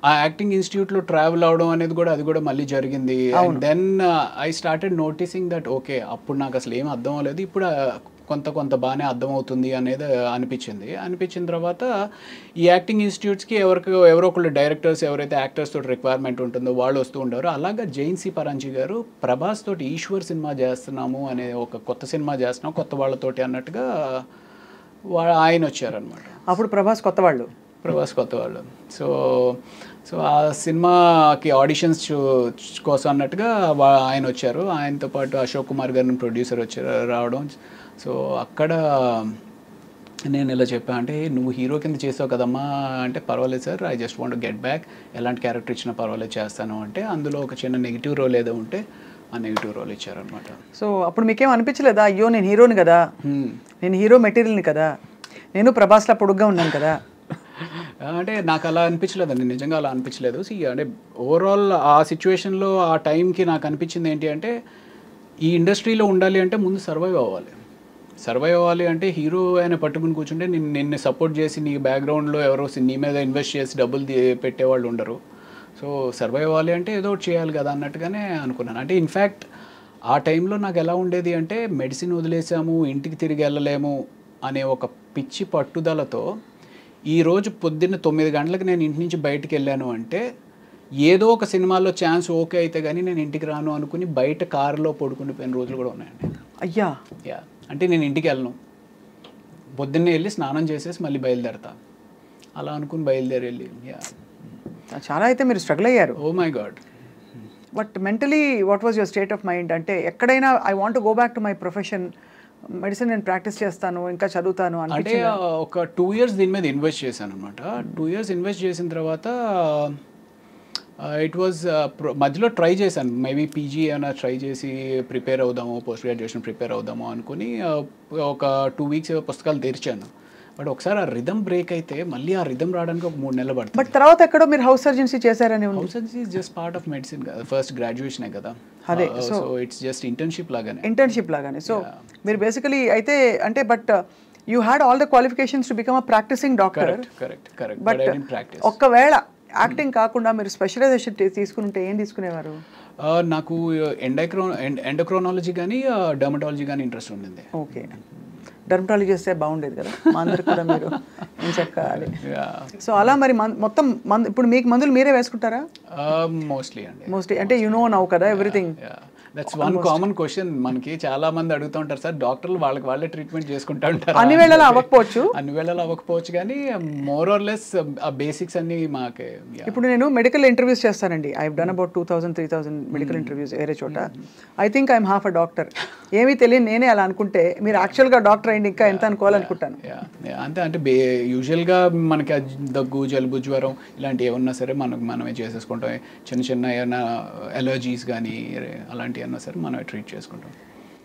Speaker 3: ఆ acting ఇన్స్టిట్యూట్లో travel అవడం అనేది కూడా అది కూడా మళ్ళీ జరిగింది. And then I started noticing that okay అప్పుడు నాకు అసలు ఏం అర్థం అవ్వలేదు, ఇప్పుడు కొంత బాగానే అర్థమవుతుంది అనేది అనిపించిన తర్వాత ఈ యాక్టింగ్ ఇన్స్టిట్యూట్స్కి ఎవరో ఒకళ్ళు డైరెక్టర్స్ ఎవరైతే యాక్టర్స్ తోటి రిక్వైర్మెంట్ ఉంటుందో వాళ్ళు వస్తూ ఉంటారు. అలాగా జైన్సీ పరంజీ గారు ప్రభాస్ తోటి ఈశ్వర్ సినిమా చేస్తున్నాము అనే ఒక కొత్త సినిమా చేస్తున్నాం కొత్త వాళ్ళతోటి అన్నట్టుగా ఆయన వచ్చారనమాట.
Speaker 2: అప్పుడు ప్రభాస్ కొత్త వాళ్ళు.
Speaker 3: సో ఆ సినిమాకి ఆడిషన్స్ కోసం అన్నట్టుగా ఆయన వచ్చారు. ఆయనతో పాటు అశోక్ కుమార్ గారిని ప్రొడ్యూసర్ రావడం. సో అక్కడ నేను ఇలా చెప్పా, అంటే నువ్వు హీరో కింద చేసావు కదమ్మా అంటే, పర్వాలేదు sir I just want get back, ఎలాంటి క్యారెక్టర్ ఇచ్చినా పర్వాలేదు చేస్తాను అంటే, అందులో ఒక చిన్న నెగిటివ్ రోల్ ఏదో ఉంటే ఆ నెగిటివ్ రోల్ ఇచ్చారనమాట.
Speaker 2: సో అప్పుడు మీకేం అనిపించలేదా, అయ్యో నేను హీరోని కదా, నేను హీరో మెటీరియల్ని కదా, నేను ప్రభాస్లా పొడుగ్గా ఉన్నాను కదా?
Speaker 3: అంటే నాకు అలా అనిపించలేదండి, నిజంగా అలా అనిపించలేదు. అంటే ఓవరాల్ ఆ సిచ్యువేషన్లో ఆ టైంకి నాకు అనిపించింది ఏంటి అంటే, ఈ ఇండస్ట్రీలో ఉండాలి అంటే ముందు సర్వైవ్ అవ్వాలి అంటే హీరో అయినా పట్టుకుని కూర్చుంటే నిన్ను సపోర్ట్ చేసి నీ బ్యాక్గ్రౌండ్లో ఎవరో నీ మీద ఇన్వెస్ట్ చేసి డబ్బులు పెట్టేవాళ్ళు ఉండరు. సో సర్వైవ్ అవ్వాలి అంటే ఏదో ఒకటి చేయాలి కదా అన్నట్టుగానే అనుకున్నాను. అంటే ఇన్ఫ్యాక్ట్ ఆ టైంలో నాకు ఎలా ఉండేది అంటే, మెడిసిన్ వదిలేసాము ఇంటికి తిరిగి వెళ్ళలేము అనే ఒక పిచ్చి పట్టుదలతో ఈరోజు పొద్దున్న 9 గంటలకు నేను ఇంటి నుంచి బయటికి వెళ్ళాను అంటే, ఏదో ఒక సినిమాలో ఛాన్స్ ఓకే అయితే కానీ నేను ఇంటికి రాను అనుకుని బయట కారులో పడుకుండిపోయిన రోజులు కూడా ఉన్నాయండి.
Speaker 2: అయ్యా
Speaker 3: యా, అంటే నేను ఇంటికి వెళ్ళను, పొద్దున్నే వెళ్ళి స్నానం చేసేసి మళ్ళీ బయలుదేరతా అలా అనుకుని వెళ్ళి. యా,
Speaker 2: చాలా అయితే మీరు స్ట్రగుల్ అయ్యారు.
Speaker 3: Oh my God.
Speaker 2: But mentally what was your state of mind? అంటే ఎక్కడైనా I want go back to my profession, medicine నేను ప్రాక్టీస్ చేస్తాను ఇంకా చదువుతాను
Speaker 3: అంటే ఒక 2 years దీని మీద ఇన్వెస్ట్ చేశాను అనమాట. 2 years ఇన్వెస్ట్ చేసిన తర్వాత ఇట్ వాజ్ మధ్యలో ట్రై చేశాను, మేబీ పీజీ ఏమైనా ట్రై చేసి ప్రిపేర్ అవుదాము, పోస్ట్ గ్రాడ్యుయేషన్ ప్రిపేర్ అవుదాము అనుకుని ఒక 2 weeks పుస్తకాలు తెరిచాను. బట్ ఒకసారి ఆ రిథమ్ బ్రేక్ అయితే మళ్ళీ ఆ రిథమ్ రావడానికి ఒక 3 నెలలు పడుతుంది.
Speaker 2: బట్ తర్వాత ఎక్కడో మీరు హౌస్ సర్జన్సీ చేశారని?
Speaker 3: House surgeoncy is just part of medicine కదా, ఫస్ట్ గ్రాడ్యుయేషనే కదా.
Speaker 2: అదే,
Speaker 3: సో ఇట్స్ జస్ట్ ఇంటర్న్షిప్ లాగానే.
Speaker 2: సో మీరు బేసికలీ అయితే అంటే, but you had all the qualifications to become a practising doctor.
Speaker 3: Correct.
Speaker 2: But ఒక్కవేళ యాక్టింగ్ కాకుండా మీరు స్పెషలైజేషన్ తీసుకుంటే ఏం తీసుకునేవారు?
Speaker 3: నాకు ఎండోక్రోనాలజీ కానీ డర్మటాలజీ కానీ ఇంట్రెస్ట్ ఉండింది.
Speaker 2: ఓకే. డర్మటాలజీ చేస్తే బాగుండేది కదా, మా అందరికి కూడా మీరు ఏం చెప్పాలి.
Speaker 3: Yeah.
Speaker 2: సో అలా మరి మొత్తం ఇప్పుడు మీకు మందులు మీరే వేసుకుంటారా?
Speaker 3: మోస్ట్లీ అండి.
Speaker 2: మోస్ట్లీ అంటే యు నో నౌ కదా everything.
Speaker 3: That's one common question మనకి చాలా మంది అడుగుతూ ఉంటారు సార్, డాక్టర్లు వాళ్ళే ట్రీట్మెంట్ చేసుకుంటూ ఉంటారు.
Speaker 2: అన్ని వేళలా
Speaker 3: అవ్వకపోవచ్చు కానీ మోర్ ఆర్ లెస్ ఆ బేసిక్స్ అన్ని మాకే.
Speaker 2: ఇప్పుడు నేను మెడికల్ ఇంటర్వ్యూస్ చేస్తానండి. I have done about 2000-3000 medical interviews వేరే చోట. I think I'm half a doctor. ఏమీ తెలియని నేనే అలా అనుకుంటే మీరు యాక్చువల్గా డాక్టర్ అయింది ఇంకా ఎంత అనుకోవాలనుకుంటాను.
Speaker 3: అంటే యూజువల్గా మనకి దగ్గు, జలుబు, జ్వరం ఇలాంటివి ఏమన్నా సరే మనమే చేసేసుకుంటాం. చిన్న ఏమైనా ఎలర్జీస్ కానీ అలాంటివి అన్నా సరే మనమే ట్రీట్ చేసుకుంటాం.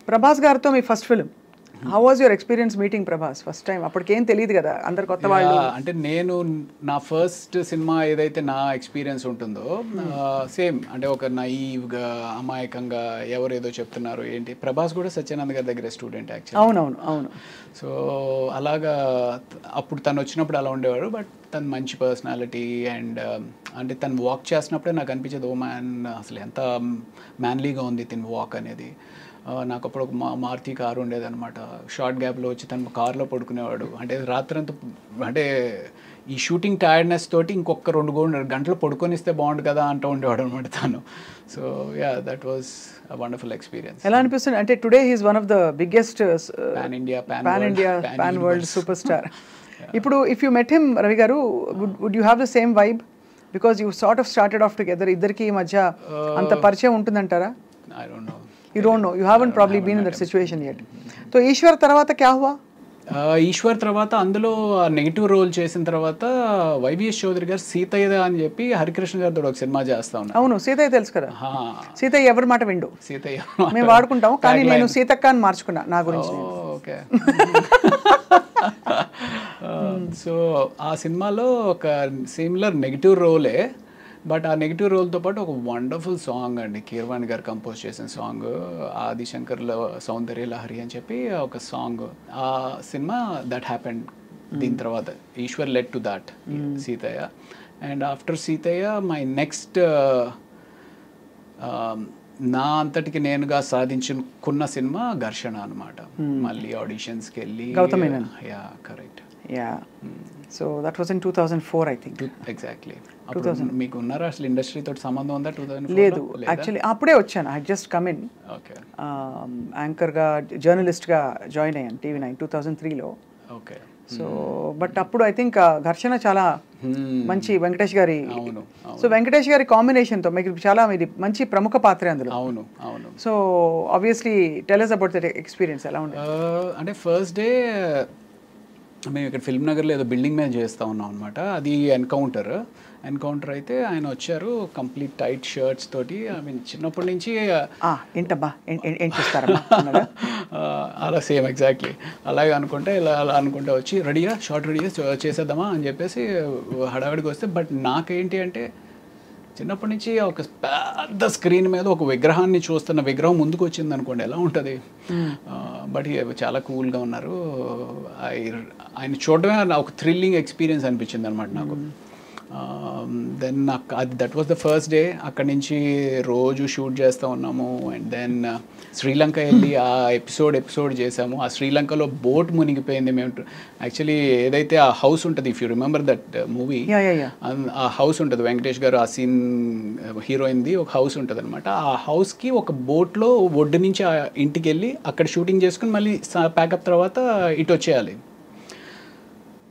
Speaker 2: ప్రభాస్ గారితో మీ first film, how was your experience meeting Prabhas first time? అప్పటికేం తెలియదు కదా, అందరు కొత్త వాళ్ళు.
Speaker 3: అంటే నేను నా ఫస్ట్ సినిమా ఏదైతే నా ఎక్స్పీరియన్స్ ఉంటుందో సేమ్ అంటే ఒక నైవ్గా అమాయకంగా ఎవరేదో చెప్తున్నారు ఏంటి. ప్రభాస్ కూడా సత్యానంద్ గారి దగ్గర స్టూడెంట్ యాక్చువల్లీ.
Speaker 2: అవును.
Speaker 3: సో అలాగా అప్పుడు తను వచ్చినప్పుడు అలా ఉండేవాడు. బట్ తను మంచి పర్సనాలిటీ అండ్ అంటే తను వాక్ చేసినప్పుడే నాకు అనిపించేది, ఓ మ్యాన్ అసలు ఎంత మ్యాన్లీగా ఉంది తిని వాక్ అనేది. నాకు అప్పుడు ఒక మారుతి కారు ఉండేదన్నమాట. షార్ట్ గ్యాప్లో వచ్చి తను కార్లో పడుకునేవాడు. అంటే రాత్రంతా అంటే ఈ షూటింగ్ టైర్డ్నెస్ తోటి ఇంకొక 2 గంటలు పడుకొనిస్తే బాగుండు కదా అంటూ ఉండేవాడు అనమాట తను. So that was a wonderful experience.
Speaker 2: ఎలా అనిపిస్తుంది అంటే today he is one of the biggest pan world super star. ఇప్పుడు if you met him Ravi గారు, would you have the same vibe? Because you sort of started off together. ఇద్దరికి ఈ మధ్య అంత పరిచయం ఉంటుందంటారా?
Speaker 3: I don't know.
Speaker 2: You don't know. You haven't probably been in that situation yet. So Eshwar తర్వాత క్యా హువా?
Speaker 3: ఈశ్వర్ తర్వాత అందులో నెగిటివ్ రోల్ చేసిన తర్వాత వైవిఎస్ చౌదరి గారు సీతయ్య అని చెప్పి హరికృష్ణ గారితో ఒక సినిమా చేస్తా ఉన్నారు.
Speaker 2: అవును, సీతయ్య తెలుసు కదా. సీతయ్య ఎవరి మాట విండు,
Speaker 3: సీతయ్య
Speaker 2: మేము వాడుకుంటాం. కానీ నేను సీతక్క అని మార్చుకున్నా నా గురించి.
Speaker 3: ఓకే. సో ఆ సినిమాలో ఒక సిమిలర్ నెగిటివ్ రోలే. బట్ ఆ నెగిటివ్ రోల్తో పాటు ఒక వండర్ఫుల్ సాంగ్ అండి, కీరవాణి గారు కంపోజ్ చేసిన సాంగ్, ఆదిశంకర్లో సౌందర్య లహరి అని చెప్పి ఒక సాంగ్. ఆ సినిమా దట్ హ్యాపెండ్. దీని తర్వాత Eeshwar led to that Seethayya. And after Seethayya my next నా అంతటికి నేనుగా సాధించుకున్న సినిమా ఘర్షణ అనమాట. మళ్ళీ ఆడిషన్స్కి వెళ్ళి. Yeah correct.
Speaker 2: Yeah. So that was in 2004 I think.
Speaker 3: Exactly. మీకు ఉన్నారా అసలు ఇండస్ట్రీ తోటి సంబంధం ఉందా? 2004
Speaker 2: లేదు యాక్చువల్లీ, అప్పుడే వచ్చాను. I just come in.
Speaker 3: Okay.
Speaker 2: యాంకర్గా జర్నలిస్ట్గా జాయిన్ అయ్యాను TV9 2003లో.
Speaker 3: ఓకే.
Speaker 2: సో బట్ అప్పుడు ఐ థింక్ ఘర్షణ చాలా మంచి వెంకటేష్ గారి. సో వెంకటేష్ గారి కాంబినేషన్తో మీకు చాలా మీది మంచి ప్రముఖ పాత్ర అందులో.
Speaker 3: అవును.
Speaker 2: So obviously tell us about that experience. ఎలా ఉంది?
Speaker 3: అంటే ఫస్ట్ డే మేము ఇక్కడ ఫిల్మ్ నగర్లో ఏదో బిల్డింగ్ మీద చేస్తూ ఉన్నాం అనమాట. అది ఎన్కౌంటర్ అయితే ఆయన వచ్చారు కంప్లీట్ టైట్ షర్ట్స్ తోటి. ఐ మీన్ చిన్నప్పటి నుంచి
Speaker 2: ఏంటబ్బా ఏం చేస్తారమ్మా
Speaker 3: అలా సేమ్ ఎగ్జాక్ట్లీ అలాగే అనుకుంటే అలా అనుకుంటే వచ్చి రెడీగా షార్ట్ రెడీగా చేసేద్దామా అని చెప్పేసి హడావిడికి వస్తే. బట్ నాకేంటి అంటే చిన్నప్పటి నుంచి ఒక పెద్ద స్క్రీన్ మీద ఒక విగ్రహాన్ని చూస్తున్న విగ్రహం ముందుకు వచ్చింది అనుకోండి ఎలా ఉంటుంది. బట్ చాలా కూల్గా ఉన్నారు. ఆయన చూడడమే ఒక థ్రిల్లింగ్ ఎక్స్పీరియన్స్ అనిపించింది అనమాట నాకు. దెన్ నాకు అది that was the first day. అక్కడి నుంచి రోజు షూట్ చేస్తూ ఉన్నాము. అండ్ దెన్ శ్రీలంక వెళ్ళి ఆ ఎపిసోడ్ చేసాము. ఆ శ్రీలంకలో బోట్ మునిగిపోయింది. మేము యాక్చువల్లీ ఏదైతే ఆ హౌస్ ఉంటుంది, if you remember that movie, ఆ హౌస్ ఉంటుంది వెంకటేష్ గారు ఆ సీన్ హీరోయిన్ది ఒక హౌస్ ఉంటుంది అనమాట. ఆ హౌస్కి ఒక బోట్లో ఒడ్డు నుంచి ఆ ఇంటికి వెళ్ళి అక్కడ షూటింగ్ చేసుకుని మళ్ళీ ప్యాకప్ తర్వాత ఇటు వచ్చేయాలి.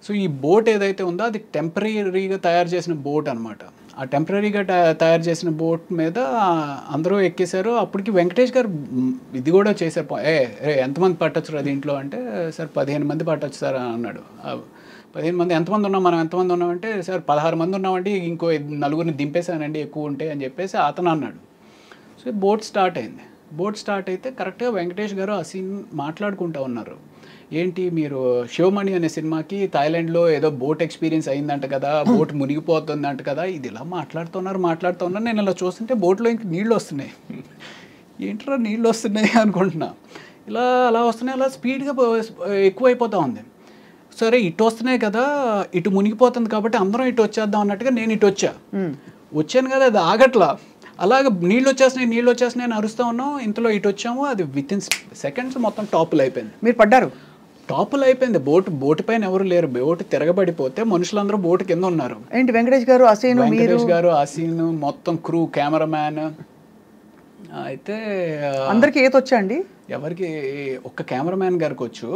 Speaker 3: సో ఈ బోట్ ఏదైతే ఉందో అది టెంపరీగా తయారు చేసిన బోట్ అనమాట. ఆ టెంపరీగా తయారు చేసిన బోట్ మీద అందరూ ఎక్కేశారు. అప్పటికి వెంకటేష్ గారు ఇది కూడా చేశారు. ఎంతమంది పట్టొచ్చు దీంట్లో అంటే, సార్ 15 మంది పట్టొచ్చు సార్ అని అన్నాడు. 15 మంది ఎంతమంది ఉన్నాం మనం ఎంతమంది ఉన్నామంటే, సార్ 16 మంది ఉన్నామండి, ఇంకో 4 దింపేశానండి ఎక్కువ ఉంటే అని చెప్పేసి అతను అన్నాడు. సో బోట్ స్టార్ట్ అయింది. బోట్ స్టార్ట్ అయితే కరెక్ట్గా వెంకటేష్ గారు ఆ సీన్ మాట్లాడుకుంటూ ఉన్నారు. ఏంటి మీరు శివమణి అనే సినిమాకి థాయిలాండ్లో ఏదో బోట్ ఎక్స్పీరియన్స్ అయిందంట కదా, బోట్ మునిగిపోతుందంట కదా, ఇది ఇలా మాట్లాడుతున్నారు. నేను ఇలా చూస్తుంటే బోట్లో ఇంక నీళ్ళు వస్తున్నాయి. ఏంట్రా నీళ్ళు వస్తున్నాయి అనుకుంటున్నా. అలా వస్తున్నాయి, అలా స్పీడ్గా ఎక్కువైపోతూ ఉంది. సరే ఇటు వస్తున్నాయి కదా, ఇటు మునిగిపోతుంది కాబట్టి అందరం ఇటు వచ్చేద్దాం అన్నట్టుగా నేను ఇటు వచ్చాను కదా, అది ఆగట్లా. అలాగే నీళ్ళు వచ్చేస్తున్నాయి అని అరుస్తూ ఉన్నాం. ఇంతలో ఇటు వచ్చాము, అది విత్ ఇన్ సెకండ్స్ మొత్తం టాపులు అయిపోయింది.
Speaker 2: మీరు పడ్డారు?
Speaker 3: టాపుల్ అయిపోయింది. బోటు పైన ఎవరు లేరు. బోటు తిరగబడిపోతే మనుషులందరూ బోటు కింద ఉన్నారు.
Speaker 2: ఏంటి వెంకటేష్ గారు, అసీను,
Speaker 3: వెంకటేష్ గారు, అసీన్, మొత్తం క్రూ, కెమెరామ్యాన్. అయితే
Speaker 2: అందరికి ఈత వచ్చా అండి?
Speaker 3: ఎవరికి, ఒక్క కెమెరామ్యాన్ గారికి వచ్చు.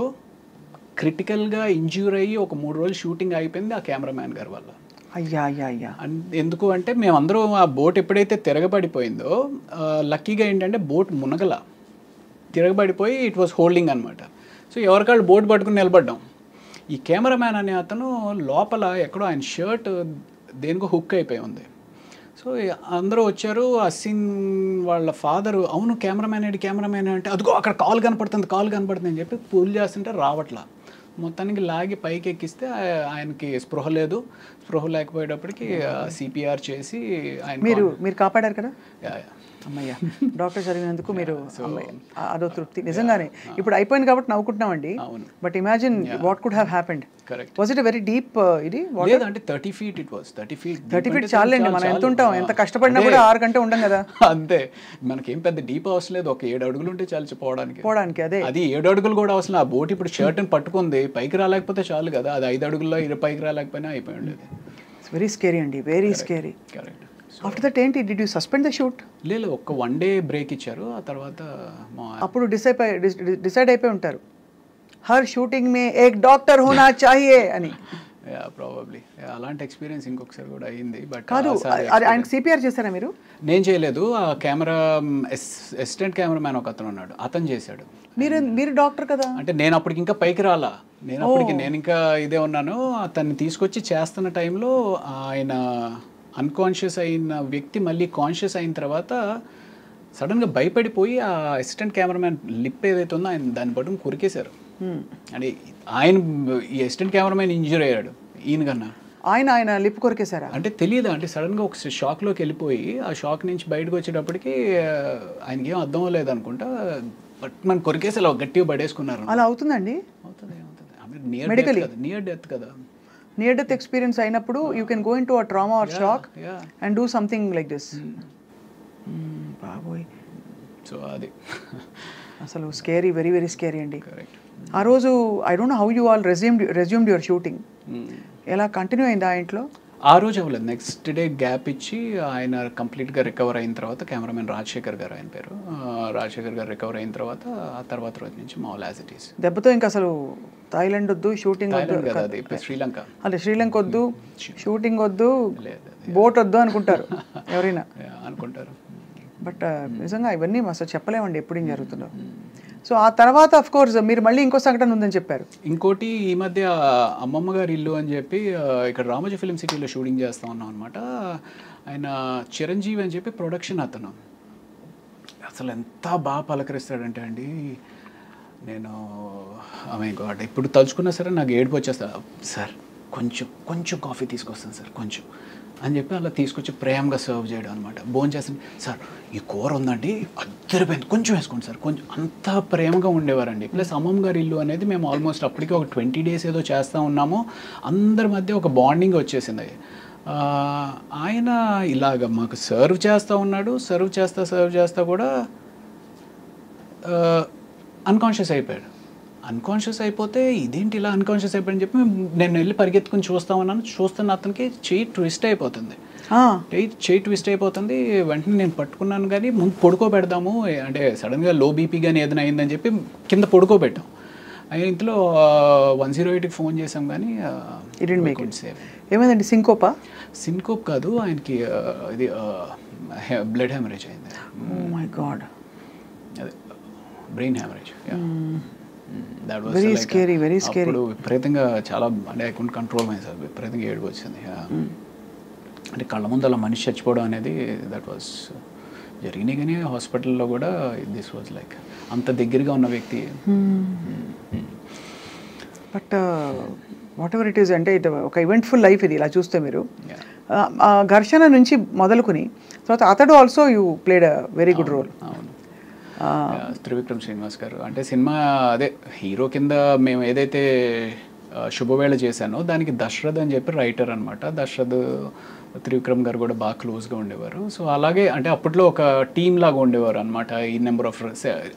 Speaker 3: క్రిటికల్గా ఇంజ్యూర్ అయ్యి ఒక 3 రోజులు షూటింగ్ అయిపోయింది ఆ కెమెరామ్యాన్ గారి వల్ల.
Speaker 2: అయ్యా అయ్యా అయ్యా.
Speaker 3: ఎందుకు అంటే మేమందరం ఆ బోట్ ఎప్పుడైతే తిరగబడిపోయిందో లక్కీగా ఏంటంటే బోట్ మునగల, తిరగబడిపోయి ఇట్ వాస్ హోల్డింగ్ అనమాట. సో ఎవరికాళ్ళు బోట్ పట్టుకుని నిలబడ్డాం. ఈ కెమెరామ్యాన్ అనే అతను లోపల ఎక్కడో ఆయన షర్ట్ దేనికో హుక్ అయిపోయి ఉంది. సో అందరూ వచ్చారు. అసీన్ వాళ్ళ ఫాదరు, అవును కెమెరామ్యాన్ అంటే అదిగో అక్కడ కాల్ కనపడుతుంది అని చెప్పి పూల్ చేస్తుంటే రావట్లా. మొత్తానికి లాగి పైకి ఎక్కిస్తే ఆయనకి స్పృహ లేకపోయేటప్పటికి సిపిఆర్ చేసి ఆయన
Speaker 2: మీరు కాపాడారు కదా. అమ్మయ్య, డాక్టర్ చదివినందుకు మీరు అదో తృప్తి నిజంగానే. ఇప్పుడు అయిపోయింది కాబట్టి నవ్వుకుంటున్నామండి. But imagine what could have happened. Was it very deep? ఇది
Speaker 3: అంటే 30 feet ఇట్ వాస్. 30
Speaker 2: feet చాలండి. మనం ఎంత ఉంటాం, ఎంత కష్టపడినా కూడా 6 గంటలు ఉండం కదా.
Speaker 3: అంతే, మనకేం పెద్ద డీప్ అవసరం లేదు. ఒక 7 అడుగులు ఉంటే చాలు పోవడానికి.
Speaker 2: అదే,
Speaker 3: అది 7 అడుగులు కూడా అవసరం. ఆ బోట్ ఇప్పుడు షర్ట్ని పట్టుకుంది, పైకి రాలేకపోతే చాలు కదా. అది 5 అడుగుల్లో పైకి రాలేకపోయినా అయిపోయి ఉండేది.
Speaker 2: వెరీ స్కేరీ అండి, very scary.
Speaker 3: Correct.
Speaker 2: After that ఏంటి, did you suspend the shoot?
Speaker 3: లేదు, ఒక 1 day బ్రేక్ ఇచ్చారు. ఆ తర్వాత
Speaker 2: అప్పుడు డిసైడ్ అయిపోయి ఉంటారు, హర్ షూటింగ్ మే ఏక్ డాక్టర్ హోనా చాహియే అని.
Speaker 3: ప్రాబబ్లీ అలాంటి ఎక్స్పీరియన్స్ ఇంకొకసారి కూడా అయింది. బట్
Speaker 2: కాదు, ఆయనకి సిపిఆర్ చేశారా మీరు?
Speaker 3: నేను చేయలేదు. ఆ కెమెరా అసిస్టెంట్ కెమెరామ్యాన్ ఒక అతను ఉన్నాడు, అతను చేశాడు.
Speaker 2: మీరు డాక్టర్ కదా.
Speaker 3: అంటే నేను అప్పటికి ఇంకా పైకి రాలా. నేను ఇంకా ఇదే ఉన్నాను. అతన్ని తీసుకొచ్చి చేస్తున్న టైంలో ఆయన అన్కాన్షియస్ అయిన వ్యక్తి మళ్ళీ కాన్షియస్ అయిన తర్వాత సడన్గా భయపడిపోయి ఆ అసిస్టెంట్ కెమెరామ్యాన్ లిప్ ఏదైతే ఉందో ఆయన దాన్ని పట్టుకుని కొరికేశారు. అంటే ఆయన, ఈ అసిస్టెంట్ కెమెరామ్యాన్ ఇంజూర్ అయ్యాడు ఈయన కన్నా.
Speaker 2: ఆయన లిప్ కొరికేశారా?
Speaker 3: అంటే తెలియదు, అంటే సడన్గా ఒక షాక్లోకి వెళ్ళిపోయి ఆ షాక్ నుంచి బయటకు వచ్చేటప్పటికి ఆయనకి ఏం అర్థం అవ్వలేదు అనుకుంటా, బట్ మనం కొరికేసి అలా గట్టిగా పడేసుకున్నారు.
Speaker 2: అలా అవుతుందండి?
Speaker 3: అవుతుంది. నియర్ డెత్ కదా.
Speaker 2: నియర్ డెత్ ఎక్స్పీరియన్స్ అయినప్పుడు you can go into a trauma or shock and do something like this. బాబోయ్.
Speaker 3: సో అది
Speaker 2: అసలు స్కేరీ, వెరీ వెరీ స్కేరీ అండి. ఆ రోజు I don't know how you all resumed your shooting. ఎలా continue అయింది ఆ ఇంట్లో?
Speaker 3: ఆ రోజు అవ్వలేదు. నెక్స్ట్ డే గ్యాప్ ఇచ్చి ఆయన కంప్లీట్గా రికవర్ అయిన తర్వాత, కెమెరామెన్ రాజశేఖర్ గారు ఆయన పేరు, రాజశేఖర్ గారు రికవర్ అయిన తర్వాత ఆ తర్వాత రోజు నుంచి మామూలు యాజ్ ఇట్ ఈస్.
Speaker 2: దెబ్బతో ఇంకా అసలు థాయిలాండ్ వద్దు, షూటింగ్ వద్దు,
Speaker 3: శ్రీలంక.
Speaker 2: అదే శ్రీలంక వద్దు, షూటింగ్ వద్దు, బోట్ వద్దు అనుకుంటారు ఎవరైనా
Speaker 3: అనుకుంటారు.
Speaker 2: బట్ నిజంగా ఇవన్నీ అసలు చెప్పలేమండి ఎప్పుడు ఏం జరుగుతుందో. సో ఆ తర్వాత అఫ్ కోర్స్ మీరు మళ్ళీ ఇంకో సంఘటన ఉందని చెప్పారు.
Speaker 3: ఇంకోటి, ఈ మధ్య అమ్మమ్మ గారి ఇల్లు అని చెప్పి ఇక్కడ రామోజీ ఫిలిం సిటీలో షూటింగ్ చేస్తూ ఉన్నాం అనమాట. ఆయన చిరంజీవి అని చెప్పి ప్రొడక్షన్ అతను. అసలు ఎంత బాగా పలకరిస్తాడంటే అండి, నేను గాడ్ ఇప్పుడు తలుచుకున్నా సరే నాకు ఏడుపు వచ్చేస్తా. సార్ కొంచెం కాఫీ తీసుకొస్తాను సార్ కొంచెం అని చెప్పి అలా తీసుకొచ్చి ప్రేమగా సర్వ్ చేయడం అనమాట. భోజనం చేస్తాను, సార్ ఈ కూర ఉందండి అద్దరిపోయింది, కొంచెం వేసుకోండి సార్, కొంచెం. అంత ప్రేమగా ఉండేవారండి. ప్లస్ అమ్మమ్మ గారి ఇల్లు అనేది మేము ఆల్మోస్ట్ అప్పటికి ఒక 20 days ఏదో చేస్తూ ఉన్నాము. అందరి మధ్య ఒక బాండింగ్ వచ్చేసింది. ఆయన ఇలాగ మాకు సర్వ్ చేస్తూ ఉన్నాడు. సర్వ్ చేస్తా కూడా అన్కాన్షియస్ అయిపోయాడు. అన్కాన్షియస్ అయిపోతే ఇదేంటి ఇలా అన్కాన్షియస్ అయిపోయాడని చెప్పి నేను వెళ్ళి పరిగెత్తుకుని చూస్తున్న అతనికి చెయ్యి ట్విస్ట్ అయిపోతుంది. వెంటనే నేను పట్టుకున్నాను, కానీ ముందు పడుకోబెడదాము అంటే సడన్గా లో బీపీ కానీ ఏదైనా అయిందని చెప్పి కింద పడుకోబెట్టాం. అయిన ఇంట్లో 108కి ఫోన్ చేసాం, కానీ
Speaker 2: ఏమైందండి?
Speaker 3: సింకోప్ కాదు, ఆయనకి ఇది బ్లడ్ హెమరేజ్ అయింది.
Speaker 2: Oh my god.
Speaker 3: అదే brain haemorrhage.
Speaker 2: Very scary, very scary.
Speaker 3: విపరీతంగా చాలా, అంటే I couldn't control myself. విపరీతంగా ఏడుపు వచ్చింది. అంటే కళ్ళ ముందు అలా మనిషి చచ్చిపోవడం అనేది దట్ వాజ్ జరిగినాయి. కానీ హాస్పిటల్లో కూడా దిస్ వాజ్ లైక్ అంత దగ్గరగా ఉన్న వ్యక్తి.
Speaker 2: But what ever it is, అంటే ఇది ఒక ఈవెంట్ఫుల్ లైఫ్ ఇది ఇలా చూస్తే మీరు. ఘర్షణ నుంచి మొదలుకుని తర్వాత Athadu also you played a very good role.
Speaker 3: అవును, త్రివిక్రమ్ శ్రీనివాస్ గారు. అంటే సినిమా అదే హీరో కింద మేము ఏదైతే శుభవేళ చేశాను. దానికి దశరథ్ అని చెప్పి రైటర్ అనమాట. దశరథ్ త్రివిక్రమ్ గారు కూడా బాగా క్లోజ్గా ఉండేవారు. సో అలాగే అంటే అప్పట్లో ఒక టీమ్ లాగా ఉండేవారు అనమాట. ఈ నెంబర్ ఆఫ్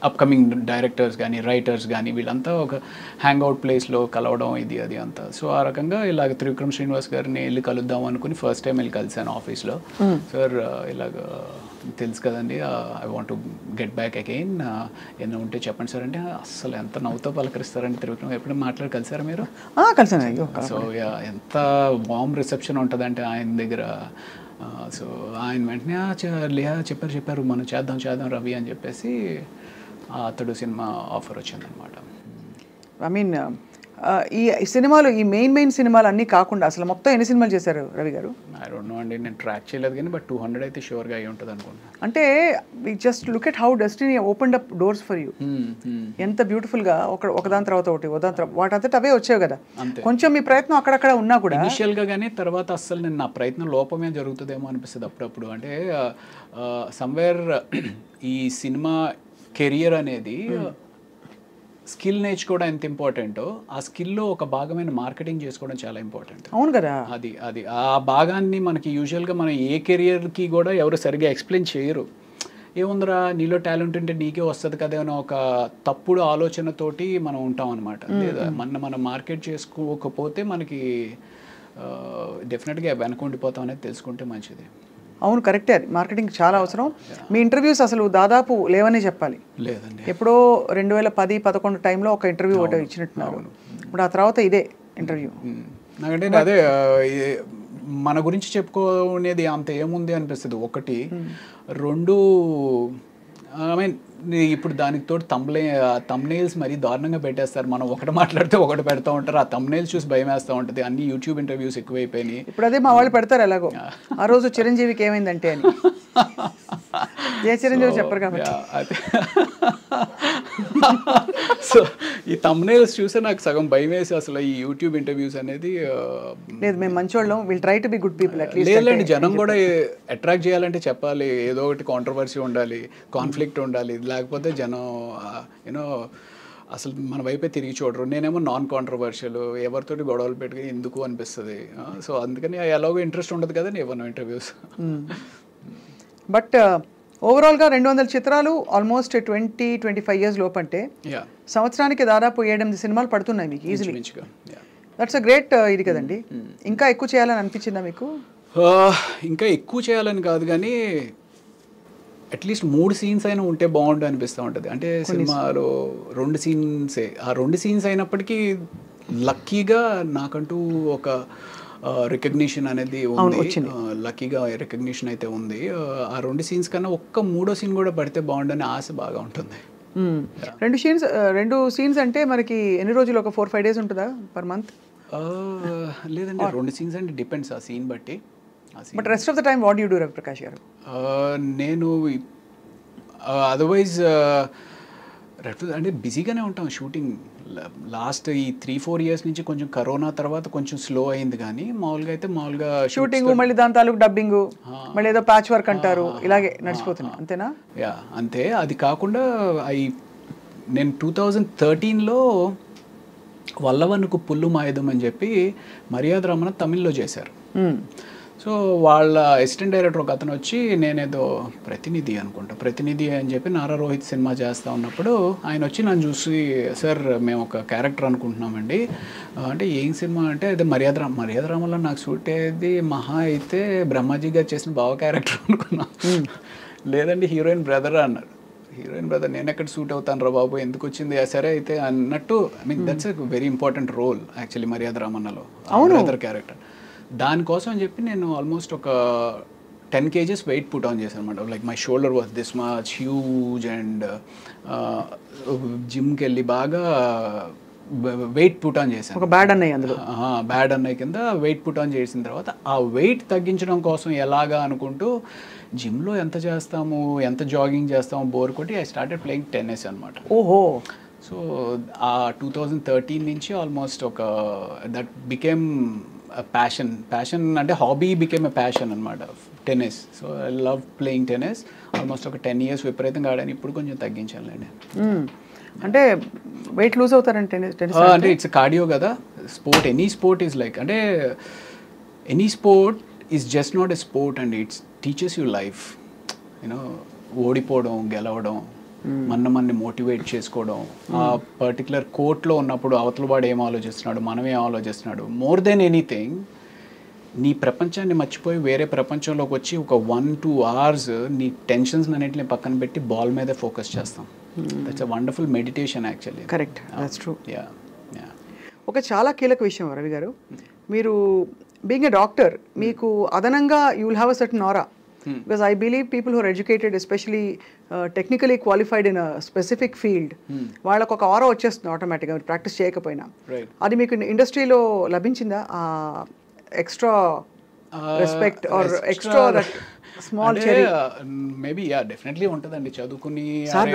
Speaker 3: అప్కమింగ్ డైరెక్టర్స్ కానీ రైటర్స్ కానీ వీళ్ళంతా ఒక హ్యాంగ్అవుట్ ప్లేస్లో కలవడం ఇది అది అంతా. సో ఆ రకంగా ఇలాగ త్రివిక్రమ్ శ్రీనివాస్ గారిని వెళ్ళి కలుద్దాం అనుకుని ఫస్ట్ టైం వెళ్ళి కలిశాను ఆఫీస్లో. సార్ ఇలాగ తెలుసు కదండి, I want to get back again, ఏమైనా ఉంటే చెప్పండి సార్ అంటే అసలు ఎంత నవ్వుతో పలకరిస్తారంటే త్రివిక్రమ్. ఎప్పుడైనా మాట్లాడి కలిసారా మీరు?
Speaker 2: కలిసాను.
Speaker 3: సో ఎంత వార్మ్ రిసెప్షన్ ఉంటుందంటే ఆయన దగ్గర. సో ఆయన వెంటనే చెప్పారు మనం చేద్దాం రవి అని చెప్పేసి అతడు సినిమా ఆఫర్ వచ్చిందనమాట.
Speaker 2: ఐ మీన్ ఈ సినిమాలు, ఈ మెయిన్ సినిమాలు అన్నీ కాకుండా అసలు మొత్తం ఎన్ని సినిమాలు చేశారు రవి గారు?
Speaker 3: ఐ డోంట్ నో అండి, నేను ట్రాక్ చేయలేదు కానీ బట్ 200 అయితే షూర్గా అయ్యి ఉంటుంది అనుకుంటున్నాను.
Speaker 2: అంటే just look at how destiny opened up doors for you. ఎంత బ్యూటిఫుల్గా ఒకదాని తర్వాత ఒకటి వాటంతట అవే వచ్చావు కదా. కొంచెం మీ ప్రయత్నం అక్కడక్కడ ఉన్నా కూడా
Speaker 3: ఇనిషియల్గా, కానీ తర్వాత అస్సలు నేను నా ప్రయత్నం లోపమే జరుగుతుందేమో అనిపిస్తుంది అప్పుడప్పుడు. అంటే సమ్వేర్ ఈ సినిమా కెరియర్ అనేది స్కిల్ నేర్చుకోవడం ఎంత ఇంపార్టెంటో ఆ స్కిల్లో ఒక భాగమైన మార్కెటింగ్ చేసుకోవడం చాలా ఇంపార్టెంట్.
Speaker 2: అవును కదా.
Speaker 3: అది ఆ భాగాన్ని మనకి యూజువల్గా మనం ఏ కెరియర్కి కూడా ఎవరు సరిగ్గా ఎక్స్ప్లెయిన్ చేయరు. ఏముందిరా నీలో టాలెంట్ ఉంటే నీకే వస్తుంది కదా అని ఒక తప్పుడు ఆలోచనతోటి మనం ఉంటాం అనమాట. లేదా మనం మార్కెట్ చేసుకోకపోతే మనకి డెఫినెట్గా వెనకుండిపోతాం అనేది తెలుసుకుంటే మంచిది.
Speaker 2: అవును, కరెక్టే. అది మార్కెటింగ్ చాలా అవసరం. మీ ఇంటర్వ్యూస్ అసలు దాదాపు లేవనే చెప్పాలి.
Speaker 3: లేదండి,
Speaker 2: ఎప్పుడో 2010-11 టైంలో ఒక ఇంటర్వ్యూ ఒకటి ఇచ్చినట్టున్నారు. ఇప్పుడు ఆ తర్వాత ఇదే ఇంటర్వ్యూ.
Speaker 3: నాకంటే అదే మన గురించి చెప్పుకునేది అంత ఏముంది అనిపిస్తుంది. ఒకటి, రెండు, ఐ మీన్ ఇప్పుడు దానికి తోడు తమ్నెయిల్స్ మరీ దారుణంగా పెట్టేస్తారు. మనం ఒకటి మాట్లాడితే ఒకటి పెడతా ఉంటారు. ఆ తమ్నెయిల్స్ చూసి భయం వేస్తూ ఉంటుంది. అన్ని యూట్యూబ్ ఇంటర్వ్యూస్ ఎక్కువైపోయినాయి.
Speaker 2: ఇప్పుడు అదే మా వాళ్ళు పెడతారు ఎలాగో. ఆ రోజు చిరంజీవికి ఏమైందంటే అని. ఏ చిరంజీవి చెప్పరు కాబట్టి.
Speaker 3: సో ఈ తమ్నెయిల్స్ చూస్తే నాకు సగం భయం వేసి అసలు ఈ యూట్యూబ్ ఇంటర్వ్యూస్ అనేది
Speaker 2: లేదు. మేము మంచోళ్ళం, will try to be good people.
Speaker 3: లేదండి, జనం కూడా అట్రాక్ట్ చేయాలంటే చెప్పాలి, ఏదో ఒకటి కాంట్రవర్సీ ఉండాలి, కాన్ఫ్లిక్ట్ ఉండాలి. లేకపోతే జనం యూనో అసలు మన వైపే తిరిగి చూడరు. నేనేమో నాన్ కాంట్రవర్షియల్, ఎవరితోటి గొడవలు పెట్టుకుని ఎందుకు అనిపిస్తుంది. సో అందుకని ఎలాగో ఇంట్రెస్ట్ ఉండదు కదండి ఏమన్నా ఇంటర్వ్యూస్.
Speaker 2: బట్ ఓవరాల్గా 200 చిత్రాలు, ఆల్మోస్ట్ 20-25 ఇయర్స్ లోపు. అంటే సంవత్సరానికి దాదాపు 7-8 సినిమాలు పడుతున్నాయి మీకు ఈజీలీ. దట్స్ అ గ్రేట్ ఇది కదండి. ఇంకా ఎక్కువ చేయాలని అనిపించిందా మీకు?
Speaker 3: ఇంకా ఎక్కువ చేయాలని కాదు కానీ అట్లీస్ట్ 3 సీన్స్ అయినా ఉంటే బాగుండు అనిపిస్తూ ఉంటుంది. అంటే సినిమాలో 2 సీన్సే, ఆ 2 సీన్స్ అయినప్పటికీ లక్కీగా నాకంటూ ఒక రికగ్నిషన్ అనేది ఉంది. లక్కీగా రికగ్నిషన్ అయితే ఉంది. ఆ 2 సీన్స్ కన్నా ఒక్క 3వ సీన్ కూడా పడితే బాగుండని ఆశ బాగా ఉంటుంది.
Speaker 2: 2 సీన్స్ అంటే మనకి ఎన్ని రోజులు, ఒక 4-5 డేస్ ఉంటుందా పర్ మంత్?
Speaker 3: లేదండి, 2 సీన్స్ అంటే డిపెండ్స్ ఆ సీన్ బట్టి.
Speaker 2: But rest of the time what you do Ravi Prakash గారు?
Speaker 3: నేను అదర్వైజ్ అంటే బిజీగానే ఉంటాం. షూటింగ్ లాస్ట్ ఈ 3-4 ఇయర్స్ నుంచి కొంచెం కరోనా తర్వాత కొంచెం స్లో అయింది కానీ మామూలుగా
Speaker 2: షూటింగ్, మళ్ళీ దాని తాలూకు డబ్బింగ్, మళ్ళీ ఏదో ప్యాచ్ వర్క్ అంటారు, ఇలాగే నడిచిపోతుంది. అంతేనా?
Speaker 3: అంతే. అది కాకుండా నేను 2013లో వల్లవనుకు పుల్లు మాయుధం అని చెప్పి మర్యాద రమణ తమిళ్లో చేశారు. సో వాళ్ళ అసిస్టెంట్ డైరెక్టర్ ఒక అతను వచ్చి, నేనేదో ప్రతినిధి అని చెప్పి నారా రోహిత్ సినిమా చేస్తూ ఉన్నప్పుడు ఆయన వచ్చి నన్ను చూసి, సార్ మేము ఒక క్యారెక్టర్ అనుకుంటున్నామండి అంటే ఏం సినిమా అంటే అదే మర్యాద రామలో నాకు సూట్ అయ్యేది మహా అయితే బ్రహ్మాజీ గారు చేసిన బావ క్యారెక్టర్ అనుకున్నా. లేదండి హీరోయిన్ బ్రదర్ అన్నారు. హీరోయిన్ బ్రదర్ నేను ఎక్కడ సూట్ అవుతాను రా బాబు, ఎందుకు వచ్చింది సరే అయితే అన్నట్టు. I mean that's a very important role actually Maryada రామన్నలో బ్రదర్ క్యారెక్టర్. దానికోసం అని చెప్పి నేను ఆల్మోస్ట్ ఒక 10 kgs వెయిట్ పుట్ ఆన్ చేశాను అనమాట. Like my shoulder was this much huge and జిమ్కి వెళ్ళి బాగా వెయిట్ పుట్ ఆన్ చేశాను.
Speaker 2: ఒక బ్యాడ్
Speaker 3: అన్నయ్య కింద వెయిట్ పుట్ ఆన్ చేసిన తర్వాత ఆ వెయిట్ తగ్గించడం కోసం ఎలాగా అనుకుంటూ జిమ్లో ఎంత చేస్తాము, ఎంత జాగింగ్ చేస్తాము బోర్ కొట్టి ఐ స్టార్టెడ్ ప్లేయింగ్ టెన్నిస్ అనమాట.
Speaker 2: ఓహో.
Speaker 3: సో ఆ 2013 నుంచి ఆల్మోస్ట్ ఒక దట్ బికేమ్ ప్యాషన్ అంటే హాబీ బికేమ్ ఎ ప్యాషన్ అనమాట tennis. So I love playing tennis. Almost ఒక 10 years విపరీతంగా ఆడాను. ఇప్పుడు కొంచెం తగ్గించానులేండి.
Speaker 2: అంటే వెయిట్ లూజ్ అవుతారంటే టెన్నిస్
Speaker 3: అంటే ఇట్స్ కార్డియో కదా sport, any sport is like, అంటే any sport is just not a sport and it's teachers you life. You know ఓడిపోవడం, గెలవడం, మనని మోటివేట్ చేసుకోవడం, ఆ పర్టికులర్ కోర్ట్లో ఉన్నప్పుడు అవతల వాడు ఏం ఆలోచిస్తున్నాడు, మనం ఏం ఆలోచిస్తున్నాడు, మోర్ దెన్ ఎనీథింగ్ నీ ప్రపంచాన్ని మర్చిపోయి వేరే ప్రపంచంలోకి వచ్చి ఒక 1-2 hours నీ టెన్షన్స్ అన్నింటిని పక్కన పెట్టి బాల్ మీదే ఫోకస్ చేస్తాం. That's a wonderful meditation actually.
Speaker 2: Correct, that's true.
Speaker 3: Yeah.
Speaker 2: ఒక చాలా కీలక విషయం రవి గారు, మీరు బీయింగ్ ఎ డాక్టర్ మీకు అదనంగా you will have a certain aura. Because I believe people who are educated, especially technically qualified in a specific field, వాళ్ళకు ఒక ఆరా వచ్చేస్తుంది ఆటోమేటిక్గా ప్రాక్టీస్ చేయకపోయినా. అది మీకు ఇండస్ట్రీలో లభించిందా extra respect or extra small cherry?
Speaker 3: Maybe yeah, definitely ఉంటుందండి. చదువుకుని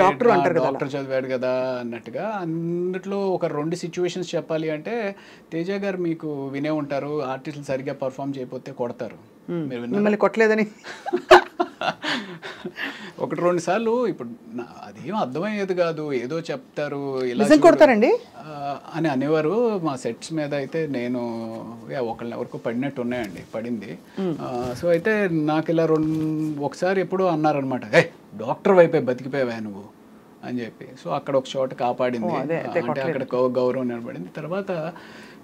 Speaker 3: డాక్టర్ చదివాడు కదా అన్నట్టుగా. అందులో ఒక 2 situations చెప్పాలి అంటే, తేజ గారు మీకు వినే ఉంటారు, ఆర్టిస్టులు సరిగ్గా పర్ఫామ్ చేయకపోతే కొడతారు.
Speaker 2: మిమ్మల్ని కొట్టలేదని
Speaker 3: 1-2 సార్లు. ఇప్పుడు అదేం అర్థమయ్యేది కాదు, ఏదో చెప్తారు ఇలా
Speaker 2: కొడతారండి
Speaker 3: అని అనేవారు. మా సెట్స్ మీద అయితే నేను ఒకళ్ళని ఎవరికో పడినట్టు ఉన్నాయండి, పడింది. సో అయితే నాకు ఇలా ఒకసారి ఎప్పుడో అన్నారనమాట, డాక్టర్ వైపే బతికిపోయావా నువ్వు అని చెప్పి. సో అక్కడ ఒక చోట కాపాడింది, అంటే అక్కడ గౌరవం నిలబడింది. తర్వాత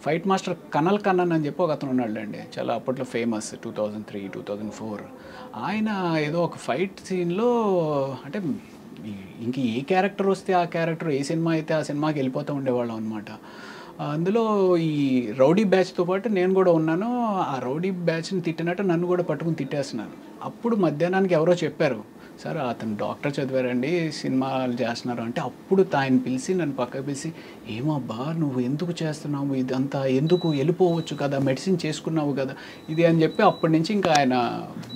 Speaker 3: ఫైట్ మాస్టర్ కనల్ కన్నన్ అని చెప్పి ఒక అతను ఉన్నాడులేండి, చాలా అప్పట్లో ఫేమస్, 2003-2004. ఆయన ఏదో ఒక ఫైట్ సీన్లో, అంటే ఇంక ఏ క్యారెక్టర్ వస్తే ఆ క్యారెక్టర్, ఏ సినిమా అయితే ఆ సినిమాకి వెళ్ళిపోతూ ఉండేవాళ్ళం అనమాట. అందులో ఈ రౌడీ బ్యాచ్తో పాటు నేను కూడా ఉన్నాను. ఆ రౌడీ బ్యాచ్ని తిట్టినట్టు నన్ను కూడా పట్టుకుని తిట్టేస్తున్నాను. అప్పుడు మధ్యాహ్నానికి ఎవరో చెప్పారు, సార్ అతను డాక్టర్ చదివారండి, సినిమాలు చేస్తున్నారు అంటే. అప్పుడు ఆయన పిలిచి నన్ను పక్కకు పిలిచి, ఏమబ్బా నువ్వు ఎందుకు చేస్తున్నావు ఇదంతా, ఎందుకు వెళ్ళిపోవచ్చు కదా, మెడిసిన్ చేసుకున్నావు కదా ఇది అని చెప్పి, అప్పటి నుంచి ఇంకా ఆయన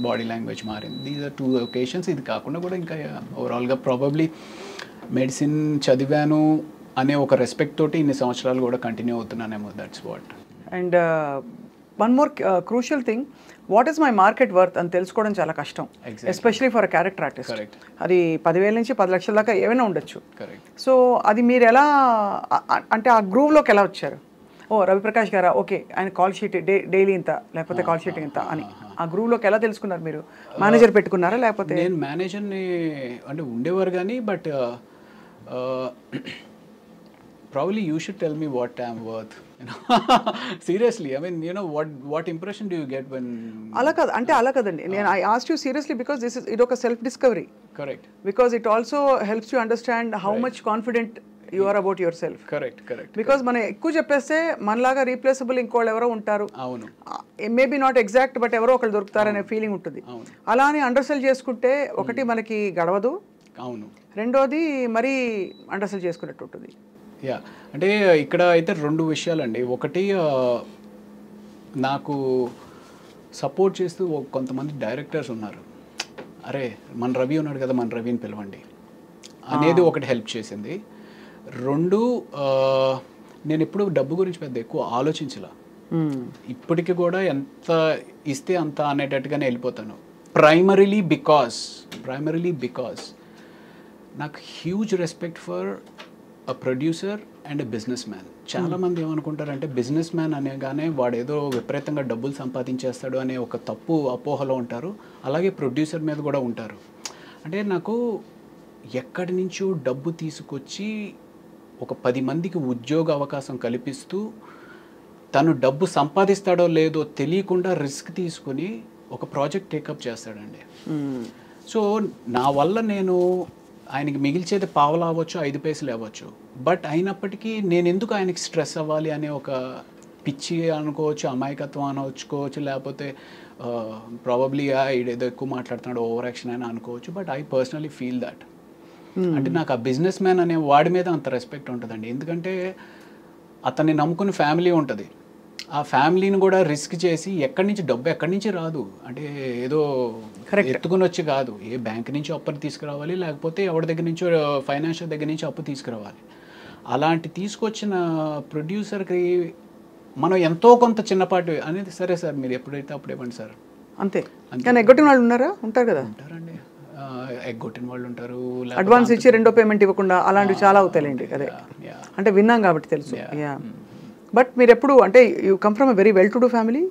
Speaker 3: బాడీ లాంగ్వేజ్ మారింది. These are 2 occasions. ఇది కాకుండా కూడా ఇంకా ఓవరాల్గా ప్రాబబ్లీ మెడిసిన్ చదివాను అనే ఒక రెస్పెక్ట్ తోటి ఇన్ని సంవత్సరాలు కూడా కంటిన్యూ అవుతున్నానేమో. That's what.
Speaker 2: And one more crucial thing, what is my market worth అని తెలుసుకోవడం చాలా కష్టం, especially for a character artist. అది 10,000 నుంచి 10 లక్షల దాకా ఏమైనా ఉండొచ్చు. సో అది మీరు ఎలా, అంటే ఆ గ్రూవ్లోకి ఎలా వచ్చారు? ఓ రవిప్రకాష్ గారా, ఓకే ఆయన కాల్ షీట్ డైలీ ఇంత, లేకపోతే కాల్ షీట్ ఇంత అని ఆ గ్రూవ్లోకి ఎలా తెలుసుకున్నారు? మీరు మేనేజర్ పెట్టుకున్నారా లేకపోతే?
Speaker 3: నేను మేనేజర్ని అంటే ఉండేవారు కానీ, but probably you should tell me what I'm worth, you know. Seriously, I mean, you know, what impression do you get when
Speaker 2: ala kada ante ala kadandi nenu I asked you seriously because this is it oka self discovery.
Speaker 3: Correct.
Speaker 2: Because it also helps you understand how much confident you are about yourself.
Speaker 3: Correct.
Speaker 2: Because మనం ఎక్కువ చెప్పేస్తే మనలాగా replaceable ఇంకోళ్ళు ఎవరో ఉంటారు,
Speaker 3: అవును,
Speaker 2: maybe not exact but ఎవరో ఒకళ్ళు దొరుకుతారనే ఫీలింగ్ ఉంటుంది. అలా అని అండర్సెల్ చేసుకుంటే ఒకటి మనకి గడవదు,
Speaker 3: అవును,
Speaker 2: రెండోది మరీ అండర్సెల్ చేసుకున్నట్టు ఉంటుంది.
Speaker 3: యా, అంటే ఇక్కడ అయితే 2 విషయాలండి. ఒకటి, నాకు సపోర్ట్ చేస్తూ కొంతమంది డైరెక్టర్స్ ఉన్నారు, అరే మన రవి ఉన్నాడు కదా, మన రవిని పిలవండి అనేది ఒకటి హెల్ప్ చేసింది. 2, నేను ఎప్పుడు డబ్బు గురించి పెద్ద ఎక్కువ ఆలోచించలా. ఇప్పటికి కూడా ఎంత ఇస్తే అంత అనేటట్టుగానే వెళ్ళిపోతాను. ప్రైమరీలీ బికాస్ నాకు huge respect for a producer and a business man. చాలామంది ఏమనుకుంటారంటే బిజినెస్ మ్యాన్ అనేగానే వాడు ఏదో విపరీతంగా డబ్బులు సంపాదించేస్తాడు అనే ఒక తప్పు అపోహలో ఉంటారు. అలాగే ప్రొడ్యూసర్ మీద కూడా ఉంటారు. అంటే నాకు ఎక్కడి నుంచో డబ్బు తీసుకొచ్చి ఒక 10 మందికి ఉద్యోగ అవకాశం కల్పిస్తూ తను డబ్బు సంపాదిస్తాడో లేదో తెలియకుండా రిస్క్ తీసుకుని ఒక ప్రాజెక్ట్ టేకప్ చేస్తాడండి. సో నా వల్ల నేను ఆయనకి మిగిల్చేది పావలా అవ్వచ్చు, 5 పైసలు అవ్వచ్చు, బట్ అయినప్పటికీ నేను ఎందుకు ఆయనకి స్ట్రెస్ అవ్వాలి అనే ఒక పిచ్చి అనుకోవచ్చు, అమాయకత్వం అనుకోవచ్చు, లేకపోతే ప్రాబబ్లీ ఈడేదో ఎక్కువ మాట్లాడుతున్నాడు, ఓవర్ యాక్షన్ అని అనుకోవచ్చు. But I personally feel that. అంటే నాకు ఆ బిజినెస్ మ్యాన్ అనే వాడి మీద అంత రెస్పెక్ట్ ఉంటుందండి. ఎందుకంటే అతన్ని నమ్ముకుని ఫ్యామిలీ ఉంటుంది. ఆ ఫ్యామిలీని కూడా రిస్క్ చేసి డబ్బు ఎక్కడి నుంచి రాదు, అంటే ఏదో ఎత్తుకుని వచ్చి కాదు, ఏ బ్యాంక్ నుంచి అప్పు తీసుకురావాలి, లేకపోతే ఎవరి దగ్గర నుంచో ఫైనాన్షియల్ దగ్గర నుంచి అప్పు తీసుకురావాలి. అలాంటి తీసుకొచ్చిన ప్రొడ్యూసర్కి మనం ఎంతో కొంత చిన్నపాటి అనేది, సరే సార్ మీరు ఎప్పుడైతే అప్పుడు ఇవ్వండి సార్,
Speaker 2: అంతే. కానీ ఎగ్గొట్టిన వాళ్ళు ఉంటారు కదా.
Speaker 3: ఉంటారండి. ఎగ్గొట్టిన వాళ్ళు ఉంటారు,
Speaker 2: అడ్వాన్స్ ఇచ్చి రెండో పేమెంట్ ఇవ్వకుండా అలాంటివి చాలా అవుతాయండి. అదే అంటే విన్నాం కాబట్టి తెలుసు. యా, బట్ మీరు ఎప్పుడు అంటే you come from a very well to do family?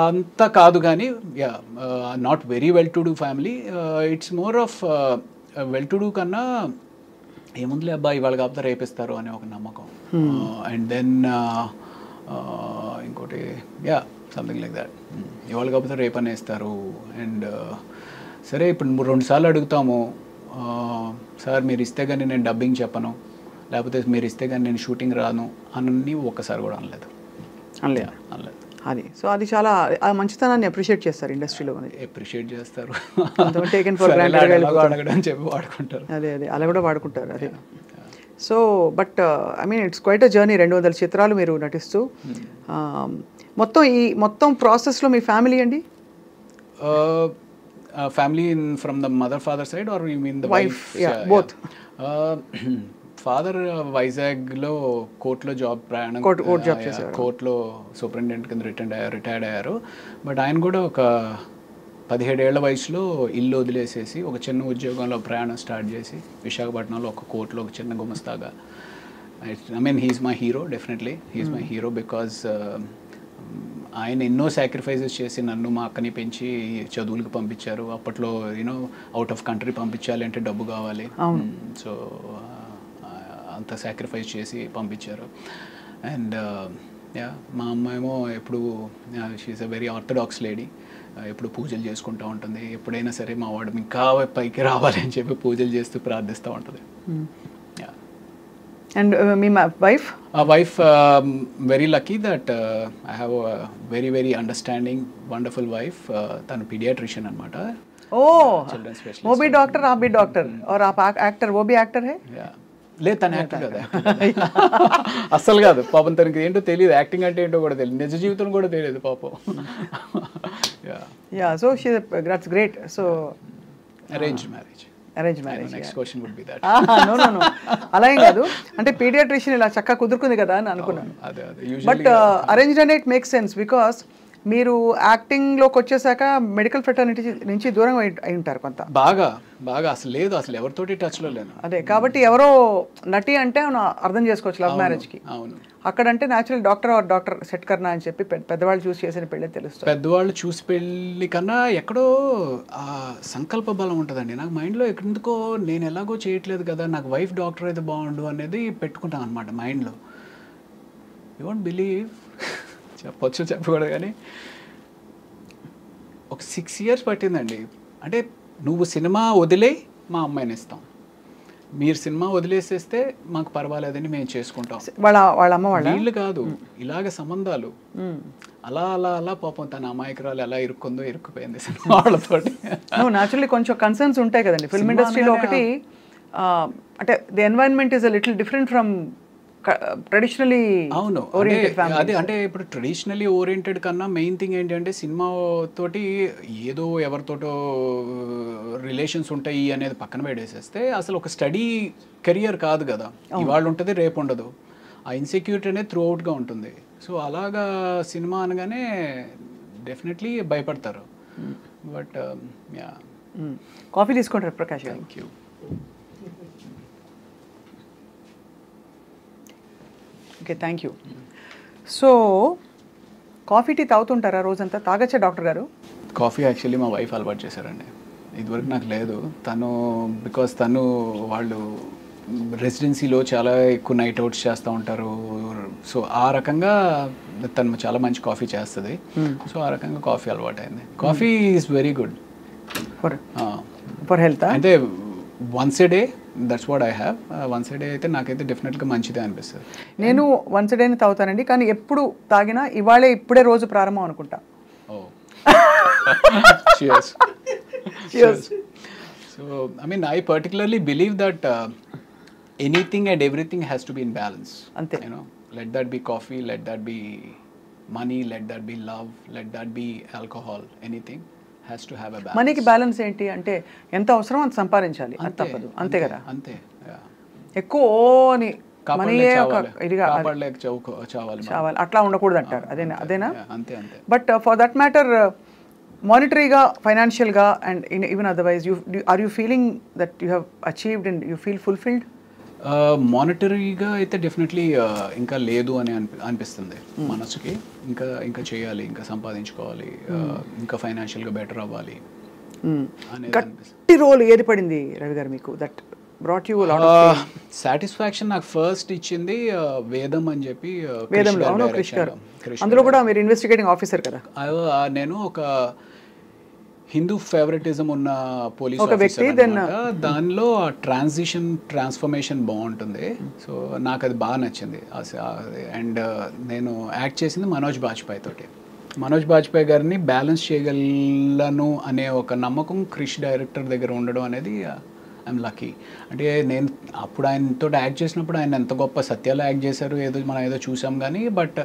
Speaker 3: అంత కాదు కానీ yeah, not very well to do family. It's more of well to do కన్నా ఏముందిలే అబ్బాయి ఇవాళ కాకపోతే రేపిస్తారు అనే ఒక నమ్మకం. అండ్ దెన్ ఇంకోటి యా సంథింగ్ లైక్ దాట్, ఇవాళ కాకపోతే రేపు అనేస్తారు. అండ్ సరే ఇప్పుడు 2 సార్లు అడుగుతాము, సార్ మీరు ఇస్తే కానీ నేను డబ్బింగ్ చెప్పను, లేకపోతే మీరు ఇస్తే కానీ నేను షూటింగ్ రాను అని ఒక్కసారి కూడా అనలేదు. అనలేదు
Speaker 2: అది. సో అది చాలా ఆ మంచితనాన్ని అప్రిషియేట్ చేస్తారు ఇండస్ట్రీలో.
Speaker 3: అప్రిషియేట్ చేస్తారు,
Speaker 2: టేకెన్ ఫర్ గ్రాంటెడ్
Speaker 3: అడగడం చెప్పి వాడుకుంటారు.
Speaker 2: అదే అలా కూడా వాడుకుంటారు. అదే. So but I mean it's quite a journey. 200 చిత్రాలు మీరు నటిస్తూ మొత్తం ప్రాసెస్లో మీ ఫ్యామిలీ అండి?
Speaker 3: Family from the mother father side or you mean the wife?
Speaker 2: Both.
Speaker 3: Father వైజాగ్లో కోర్టులో జాబ్ ప్రయాణం, కోర్టులో సూపరింటెండెంట్ కింద రిటైర్డ్ అయ్యారు. బట్ ఆయన కూడా ఒక 17 ఏళ్ల వయసులో ఇల్లు వదిలేసేసి ఒక చిన్న ఉద్యోగంలో ప్రయాణం స్టార్ట్ చేసి విశాఖపట్నంలో ఒక కోర్టులో ఒక చిన్న గుమస్తాగా. I mean he's my hero, definitely he's my hero because ఆయన ఎన్నో సాక్రిఫైజెస్ చేసి నన్ను మా అక్కని పెంచి చదువులకు పంపించారు. అప్పట్లో యూనో అవుట్ ఆఫ్ కంట్రీ పంపించాలి అంటే డబ్బు కావాలి, సో అంత సాక్రిఫైస్ చేసి పంపించారు. అండ్ యా, మా అమ్మ ఏమో ఎప్పుడు she's a very orthodox lady, ఎప్పుడు పూజలు చేసుకుంటూ ఉంటుంది. ఎప్పుడైనా సరే మా వాడు ఇంకా పైకి రావాలి అని చెప్పి పూజలు చేస్తూ ప్రార్థిస్తూ ఉంటుంది.
Speaker 2: And me wife?
Speaker 3: Wife very lucky that I have very very understanding wonderful wife. తను పీడియాట్రిషియన్ అనమాట.
Speaker 2: Children specialist. वो भी डॉक्टर, आप भी डॉक्टर और आप एक्टर, वो भी एक्टर है?
Speaker 3: లేదు, తను యాక్టర్ కదా, అస్సలు కాదు పాపం. తనకి ఏంటో తెలియదు, యాక్టింగ్ అంటే ఏంటో కూడా తెలియదు, నిజ జీవితం కూడా తెలియదు పాపం.
Speaker 2: Yeah, so she that's great. So
Speaker 3: arrange marriage. Next question would be that.
Speaker 2: No అలా ఏం కాదు, అంటే పీడియాట్రిషియన్ ఇలా చక్కగా కుదురుకుంది కదా అని అనుకున్నాను. బట్ అరేంజ్డ్ అంటే ఇట్ మేక్స్ సెన్స్ బికాస్ మీరు యాక్టింగ్లోకి వచ్చేసాక మెడికల్ ఫ్రెటర్నిటీ నుంచి దూరం అయి ఉంటారు కొంత.
Speaker 3: బాగా అసలు లేదు, అసలు ఎవరితోటి టచ్లో లేను.
Speaker 2: అదే కాబట్టి ఎవరో నటి అంటే అర్థం చేసుకోవచ్చు లవ్ మ్యారేజ్కి.
Speaker 3: అవును,
Speaker 2: అక్కడంటే న్యాచురల్ డాక్టర్ సెట్ కర్నా అని చెప్పి పెద్దవాళ్ళు చూసి చేసిన పెళ్ళి తెలుస్తుంది.
Speaker 3: పెద్దవాళ్ళు చూసి పెళ్ళి కన్నా ఎక్కడో ఆ సంకల్ప బలం ఉంటుందండి. నాకు మైండ్లో ఎందుకో నేను ఎలాగో చేయట్లేదు కదా, నాకు వైఫ్ డాక్టర్ అయితే బాగుండు అనేది పెట్టుకుంటాను అనమాట మైండ్లో. యూ వోంట్ బిలీవ్, చెప్పొచ్చు చెప్పకూడదు కానీ ఒక 6 years పట్టిందండి. అంటే నువ్వు సినిమా వదిలే మా అమ్మాయిని ఇస్తాం, మీరు సినిమా వదిలేసేస్తే మాకు పర్వాలేదని మేము చేసుకుంటాం.
Speaker 2: వాళ్ళ అమ్మ వాళ్ళ
Speaker 3: వీళ్ళు కాదు, ఇలాగ సంబంధాలు అలా అలా అలా పాపం తన అమాయకురాలు ఎలా ఇరుక్కుపోయింది సినిమా వాళ్ళతోటి.
Speaker 2: న్యాచురల్లీ కొంచెం కన్సర్న్స్ ఉంటాయి కదండి ఫిల్మ్ ఇండస్ట్రీలో. ఒకటి అంటే the environment is little different from traditionally.
Speaker 3: అవును, అదే అంటే ఇప్పుడు ట్రెడిషనలీ ఓరియంటెడ్ కన్నా మెయిన్ థింగ్ ఏంటంటే సినిమా తోటి ఏదో ఎవరితోటో రిలేషన్స్ ఉంటాయి అనేది పక్కన పెట్టేసేస్తే అసలు ఒక స్టడీ కెరియర్ కాదు కదా, ఇవాళ ఉంటుంది రేపు ఉండదు. ఆ ఇన్సెక్యూరిటీ అనేది త్రూ అవుట్గా ఉంటుంది. సో అలాగా సినిమా అనగానే డెఫినెట్లీ భయపడతారు. బట్ యా,
Speaker 2: కాఫీ తీసుకుంటారు Prakash.
Speaker 3: Thank you.
Speaker 2: Okay, thank you. So coffee tea తాగుతుంటారా రోజంతా? తాగచ్చా డాక్టర్ గారు?
Speaker 3: కాఫీ యాక్చువల్లీ మా వైఫ్ అలవాటు చేశారండి, ఇదివరకు నాకు లేదు. బికాస్ వాళ్ళు రెసిడెన్సీలో చాలా ఎక్కువ నైట్ అవుట్స్ చేస్తూ ఉంటారు. సో ఆ రకంగా తను చాలా మంచి కాఫీ చేస్తుంది. సో ఆ రకంగా కాఫీ అలవాటు అయింది. Coffee is very good
Speaker 2: for health.
Speaker 3: అంటే once a day, that's what I have. Once a day అయితే నాకైతే డెఫినెట్గా మంచిదే అనిపిస్తుంది.
Speaker 2: నేను వన్స్ ఏ డేని తాగుతానండి, కానీ ఎప్పుడు తాగినా ఇప్పుడే రోజు ప్రారంభం అనుకుంటా.
Speaker 3: Cheers. So I mean I particularly believe that anything and everything has to be in balance.
Speaker 2: Ante.
Speaker 3: You know, let that be coffee, let that be money, let that be love, let that be alcohol, anything has to have a balance.
Speaker 2: మనీకి balance ఏంటి అంటే ఎంత అవసరం అంత సంపాదించాలి, అంత తప్పదు, అంతే కదా.
Speaker 3: అంతే,
Speaker 2: ఎక్కువ అని
Speaker 3: చావాలి
Speaker 2: అట్లా ఉండకూడదు అంటారు. అదేనా?
Speaker 3: అంతే.
Speaker 2: బట్ ఫర్ దట్ మ్యాటర్ మానిటరీగా, ఫైనాన్షియల్గా and even otherwise are you feeling that you have achieved and you feel fulfilled?
Speaker 3: మానిటరీగా అయితే డెఫినెట్లీ ఇంకా లేదు అని అనిపిస్తుంది మనసుకి. ఇంకా ఇంకా చేయాలి, ఇంకా సంపాదించుకోవాలి, ఇంకా ఫైనాన్షియల్గా బెటర్ అవ్వాలి అనేది అనిపిస్తుంది.
Speaker 2: గట్టి రోల్ ఏది పడింది రవి గారు మీకు that brought you lot of
Speaker 3: satisfaction? నాకు ఫస్ట్ ఇచ్చింది వేదం అని చెప్పి.
Speaker 2: వేదంలో, అవును, క్రిష్ గారు. అందులో కూడా మీరు ఇన్వెస్టిగేటింగ్ ఆఫీసర్ కదా.
Speaker 3: నేను ఒక హిందూ ఫేవరెటిజం ఉన్న పోలీస్
Speaker 2: ఒక వ్యక్తి,
Speaker 3: దానిలో ట్రాన్స్ఫర్మేషన్ బాగుంటుంది. సో నాకు అది బాగా నచ్చింది. అండ్ నేను యాక్ట్ చేసింది మనోజ్ బాజ్పేయి తోటి. మనోజ్ బాజ్పేయి గారిని బ్యాలెన్స్ చేయగలను అనే ఒక నమ్మకం క్రిష్ డైరెక్టర్ దగ్గర ఉండడం అనేది ఐఎమ్ లక్కీ. అంటే నేను అప్పుడు ఆయనతో యాక్ట్ చేసినప్పుడు ఆయన ఎంత గొప్ప సత్యాలు యాక్ట్ చేశారు మనం ఏదో చూసాం కానీ, బట్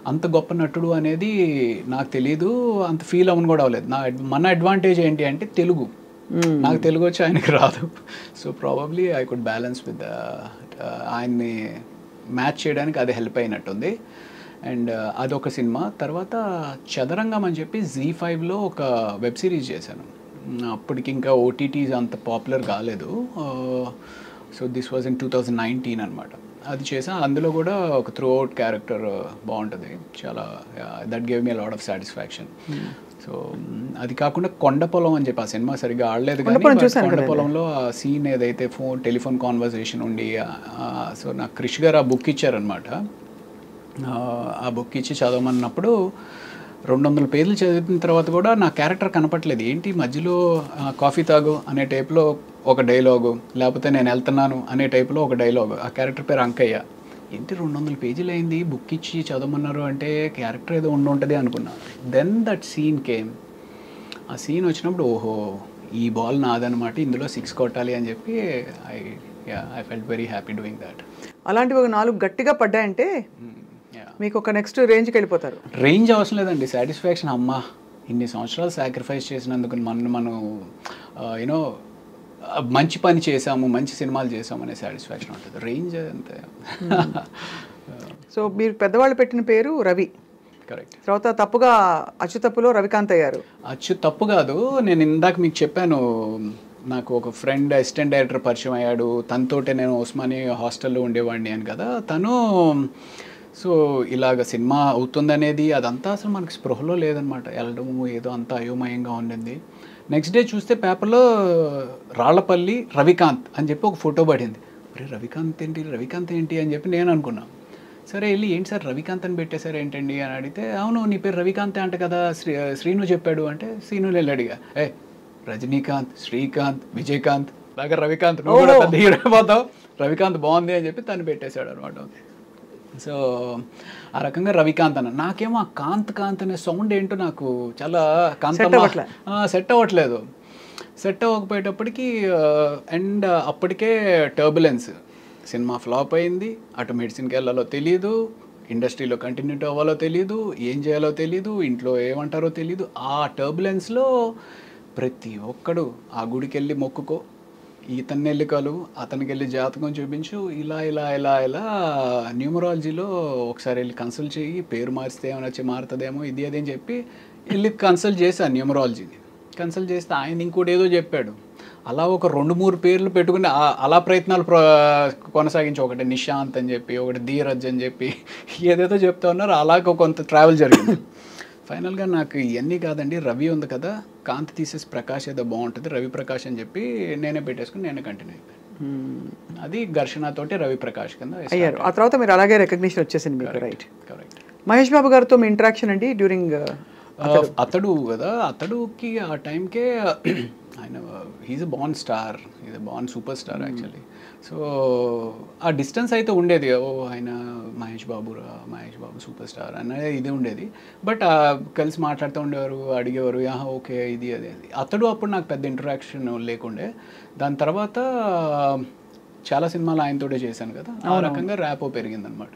Speaker 3: అంత గొప్ప నటుడు అనేది నాకు తెలీదు, అంత ఫీల్ అవ్వను కూడా అవ్వలేదు. మన అడ్వాంటేజ్ ఏంటి అంటే తెలుగు. నాకు తెలుగు వచ్చి ఆయనకి రాదు. So probably I could balance with ఆయన్ని మ్యాచ్ చేయడానికి అది హెల్ప్ అయినట్టుంది. అండ్ అదొక సినిమా. తర్వాత చదరంగం అని చెప్పి Z5లో ఒక వెబ్ సిరీస్ చేశాను. అప్పటికి ఇంకా ఓటీటీస్ అంత పాపులర్ కాలేదు. సో దిస్ వాజ్ ఇన్ 2019 అనమాట. అది చేసాను. అందులో కూడా ఒక త్రూ అవుట్ క్యారెక్టర్ బాగుంటుంది చాలా. That gave me lot of satisfaction. So అది కాకుండా కొండపొలం అని చెప్పి ఆ సినిమా సరిగ్గా ఆడలేదు కానీ కొండపొలంలో ఆ సీన్ ఏదైతే టెలిఫోన్ కాన్వర్సేషన్ ఉండి, సో నాకు క్రిష్ గారు ఆ బుక్ ఇచ్చారనమాట. ఆ బుక్ ఇచ్చి చదవమన్నప్పుడు 200 పేజీలు చదివిన తర్వాత కూడా నా క్యారెక్టర్ కనపట్లేదు. ఏంటి మధ్యలో కాఫీ తాగు అనే టైప్లో ఒక డైలాగు, లేకపోతే నేను వెళ్తున్నాను అనే టైప్లో ఒక డైలాగు. ఆ క్యారెక్టర్ పేరు అంకయ్య. ఏంటి 200 పేజీలు అయింది, బుక్ ఇచ్చి చదవమన్నారు అంటే క్యారెక్టర్ ఏదో ఉంటుంది అనుకున్నాను. Then that scene came. ఆ సీన్ వచ్చినప్పుడు ఓహో ఈ బాల్ నాదనమాట, ఇందులో 6 కొట్టాలి అని చెప్పి I felt very happy doing that.
Speaker 2: అలాంటివి ఒక 4 గట్టిగా పడ్డాయంటే మీకు ఒక నెక్స్ట్ రేంజ్కి వెళ్ళిపోతారు.
Speaker 3: రేంజ్ అవసరం లేదండి, సాటిస్ఫాక్షన్. అమ్మా ఇన్ని సంవత్సరాలు సాక్రిఫైస్ చేసినందుకు మనం యూనో మంచి పని చేసాము, మంచి సినిమాలు చేసాము అనే సాటిస్ఫాక్షన్ ఉంటుంది. రేంజ్ అంతే.
Speaker 2: సో మీరు పెద్దవాళ్ళు పెట్టిన పేరు రవి,
Speaker 3: కరెక్ట్.
Speaker 2: తర్వాత తప్పుగా అచ్చు తప్పులో రవికాంత్ అయ్యారు.
Speaker 3: అచ్చు తప్పు కాదు, నేను ఇందాక మీకు చెప్పాను నాకు ఒక ఫ్రెండ్ అసిస్టెంట్ డైరెక్టర్ పరిచయం అయ్యాడు, తనతోటే నేను ఉస్మానియా హాస్టల్లో ఉండేవాడిని అని కదా. తను సో ఇలాగ సినిమా అవుతుందనేది అదంతా అసలు మనకి స్పృహలో లేదనమాట. వెళ్ళడము ఏదో అంతా అయోమయంగా ఉండింది. నెక్స్ట్ డే చూస్తే పేపర్లో రాళ్లపల్లి రవికాంత్ అని చెప్పి ఒక ఫోటో పడింది. అరే రవికాంత్ ఏంటి అని చెప్పి నేను అనుకున్నాను. సరే వెళ్ళి ఏంటి సార్ రవికాంత్ అని పెట్టేశారు ఏంటండి అని అడిగితే, అవును నీ పేరు రవికాంతే అంట కదా, శ్రీను చెప్పాడు అంటే, శ్రీను వెళ్ళి అడిగా, రజనీకాంత్, శ్రీకాంత్, విజయకాంత్ లాగా రవికాంత్ నువ్వు కూడా పెద్ద హీరో అయిపోతావు, రవికాంత్ బాగుంది అని చెప్పి తను పెట్టేశాడు అనమాట. సో ఆ రకంగా రవికాంత్ అన్న. నాకేమో ఆ కాంత్ అనే సౌండ్ ఏంటో నాకు చాలా సెట్ అవ్వట్లేదు. సెట్ అవ్వకపోయేటప్పటికి అండ్ అప్పటికే టర్బులెన్స్, సినిమా ఫ్లాప్ అయింది, అటు మెడిసిన్కి వెళ్ళాలో తెలియదు, ఇండస్ట్రీలో కంటిన్యూ అవ్వాలో తెలియదు, ఏం చేయాలో తెలియదు, ఇంట్లో ఏమంటారో తెలియదు. ఆ టర్బులెన్స్లో ప్రతి ఒక్కడు ఆ గుడికి వెళ్ళి మొక్కుకో, ఇతన్ని వెళ్ళి కలు, అతనికి వెళ్ళి జాతకం చూపించు, ఇలా ఇలా ఇలా ఇలా న్యూమరాలజీలో ఒకసారి వెళ్ళి కన్సల్ట్ చేయి, పేరు మారిస్తే ఏమైనా వచ్చి మారుతుందేమో ఇది అది అని చెప్పి వెళ్ళి కన్సల్ట్ చేశాను న్యూమరాలజీని. కన్సల్ట్ చేస్తే ఆయన ఇంకోటి ఏదో చెప్పాడు. అలా ఒక 2-3 పేర్లు పెట్టుకుని అలా ప్రయత్నాలు కొనసాగించి, ఒకటి నిశాంత్ అని చెప్పి, ఒకటి ధీరజ్ అని చెప్పి ఏదేదో చెప్తా ఉన్నారు. అలాగ కొంత ట్రావెల్ జరిగింది. ఫైనల్గా నాకు ఇవన్నీ కాదండి, రవి ఉంది కదా, కాంతి తీసేసి ప్రకాష్ ఏదో బాగుంటుంది, రవి ప్రకాష్ అని చెప్పి నేనే పెట్టేసుకుని నేనే కంటిన్యూ అయిపోయాను. అది ఘర్షణతోటి రవి ప్రకాష్ కింద
Speaker 2: అయ్యారు. ఆ తర్వాత మీరు అలాగే రికగ్నిషన్ వచ్చేసింది మీకు. Right,
Speaker 3: correct.
Speaker 2: మహేష్ బాబు గారితో మీ ఇంటరాక్షన్ అండి డ్యూరింగ్
Speaker 3: అతడు కదా, అతడుకి ఆ టైంకే ఆయన he's a born star, he's a born super star actually. So ఆ డిస్టెన్స్ అయితే ఉండేది, ఓ ఆయన మహేష్ బాబు సూపర్ స్టార్ అనేది ఇది ఉండేది. బట్ కలిసి మాట్లాడుతూ ఉండేవారు, అడిగేవారు ఓకే ఇది అది. అతడు అప్పుడు నాకు పెద్ద ఇంటరాక్షన్ లేకుండే. దాని తర్వాత చాలా సినిమాలు ఆయనతోటే చేశాను కదా, ఆ రకంగా ర్యాపో పెరిగిందనమాట.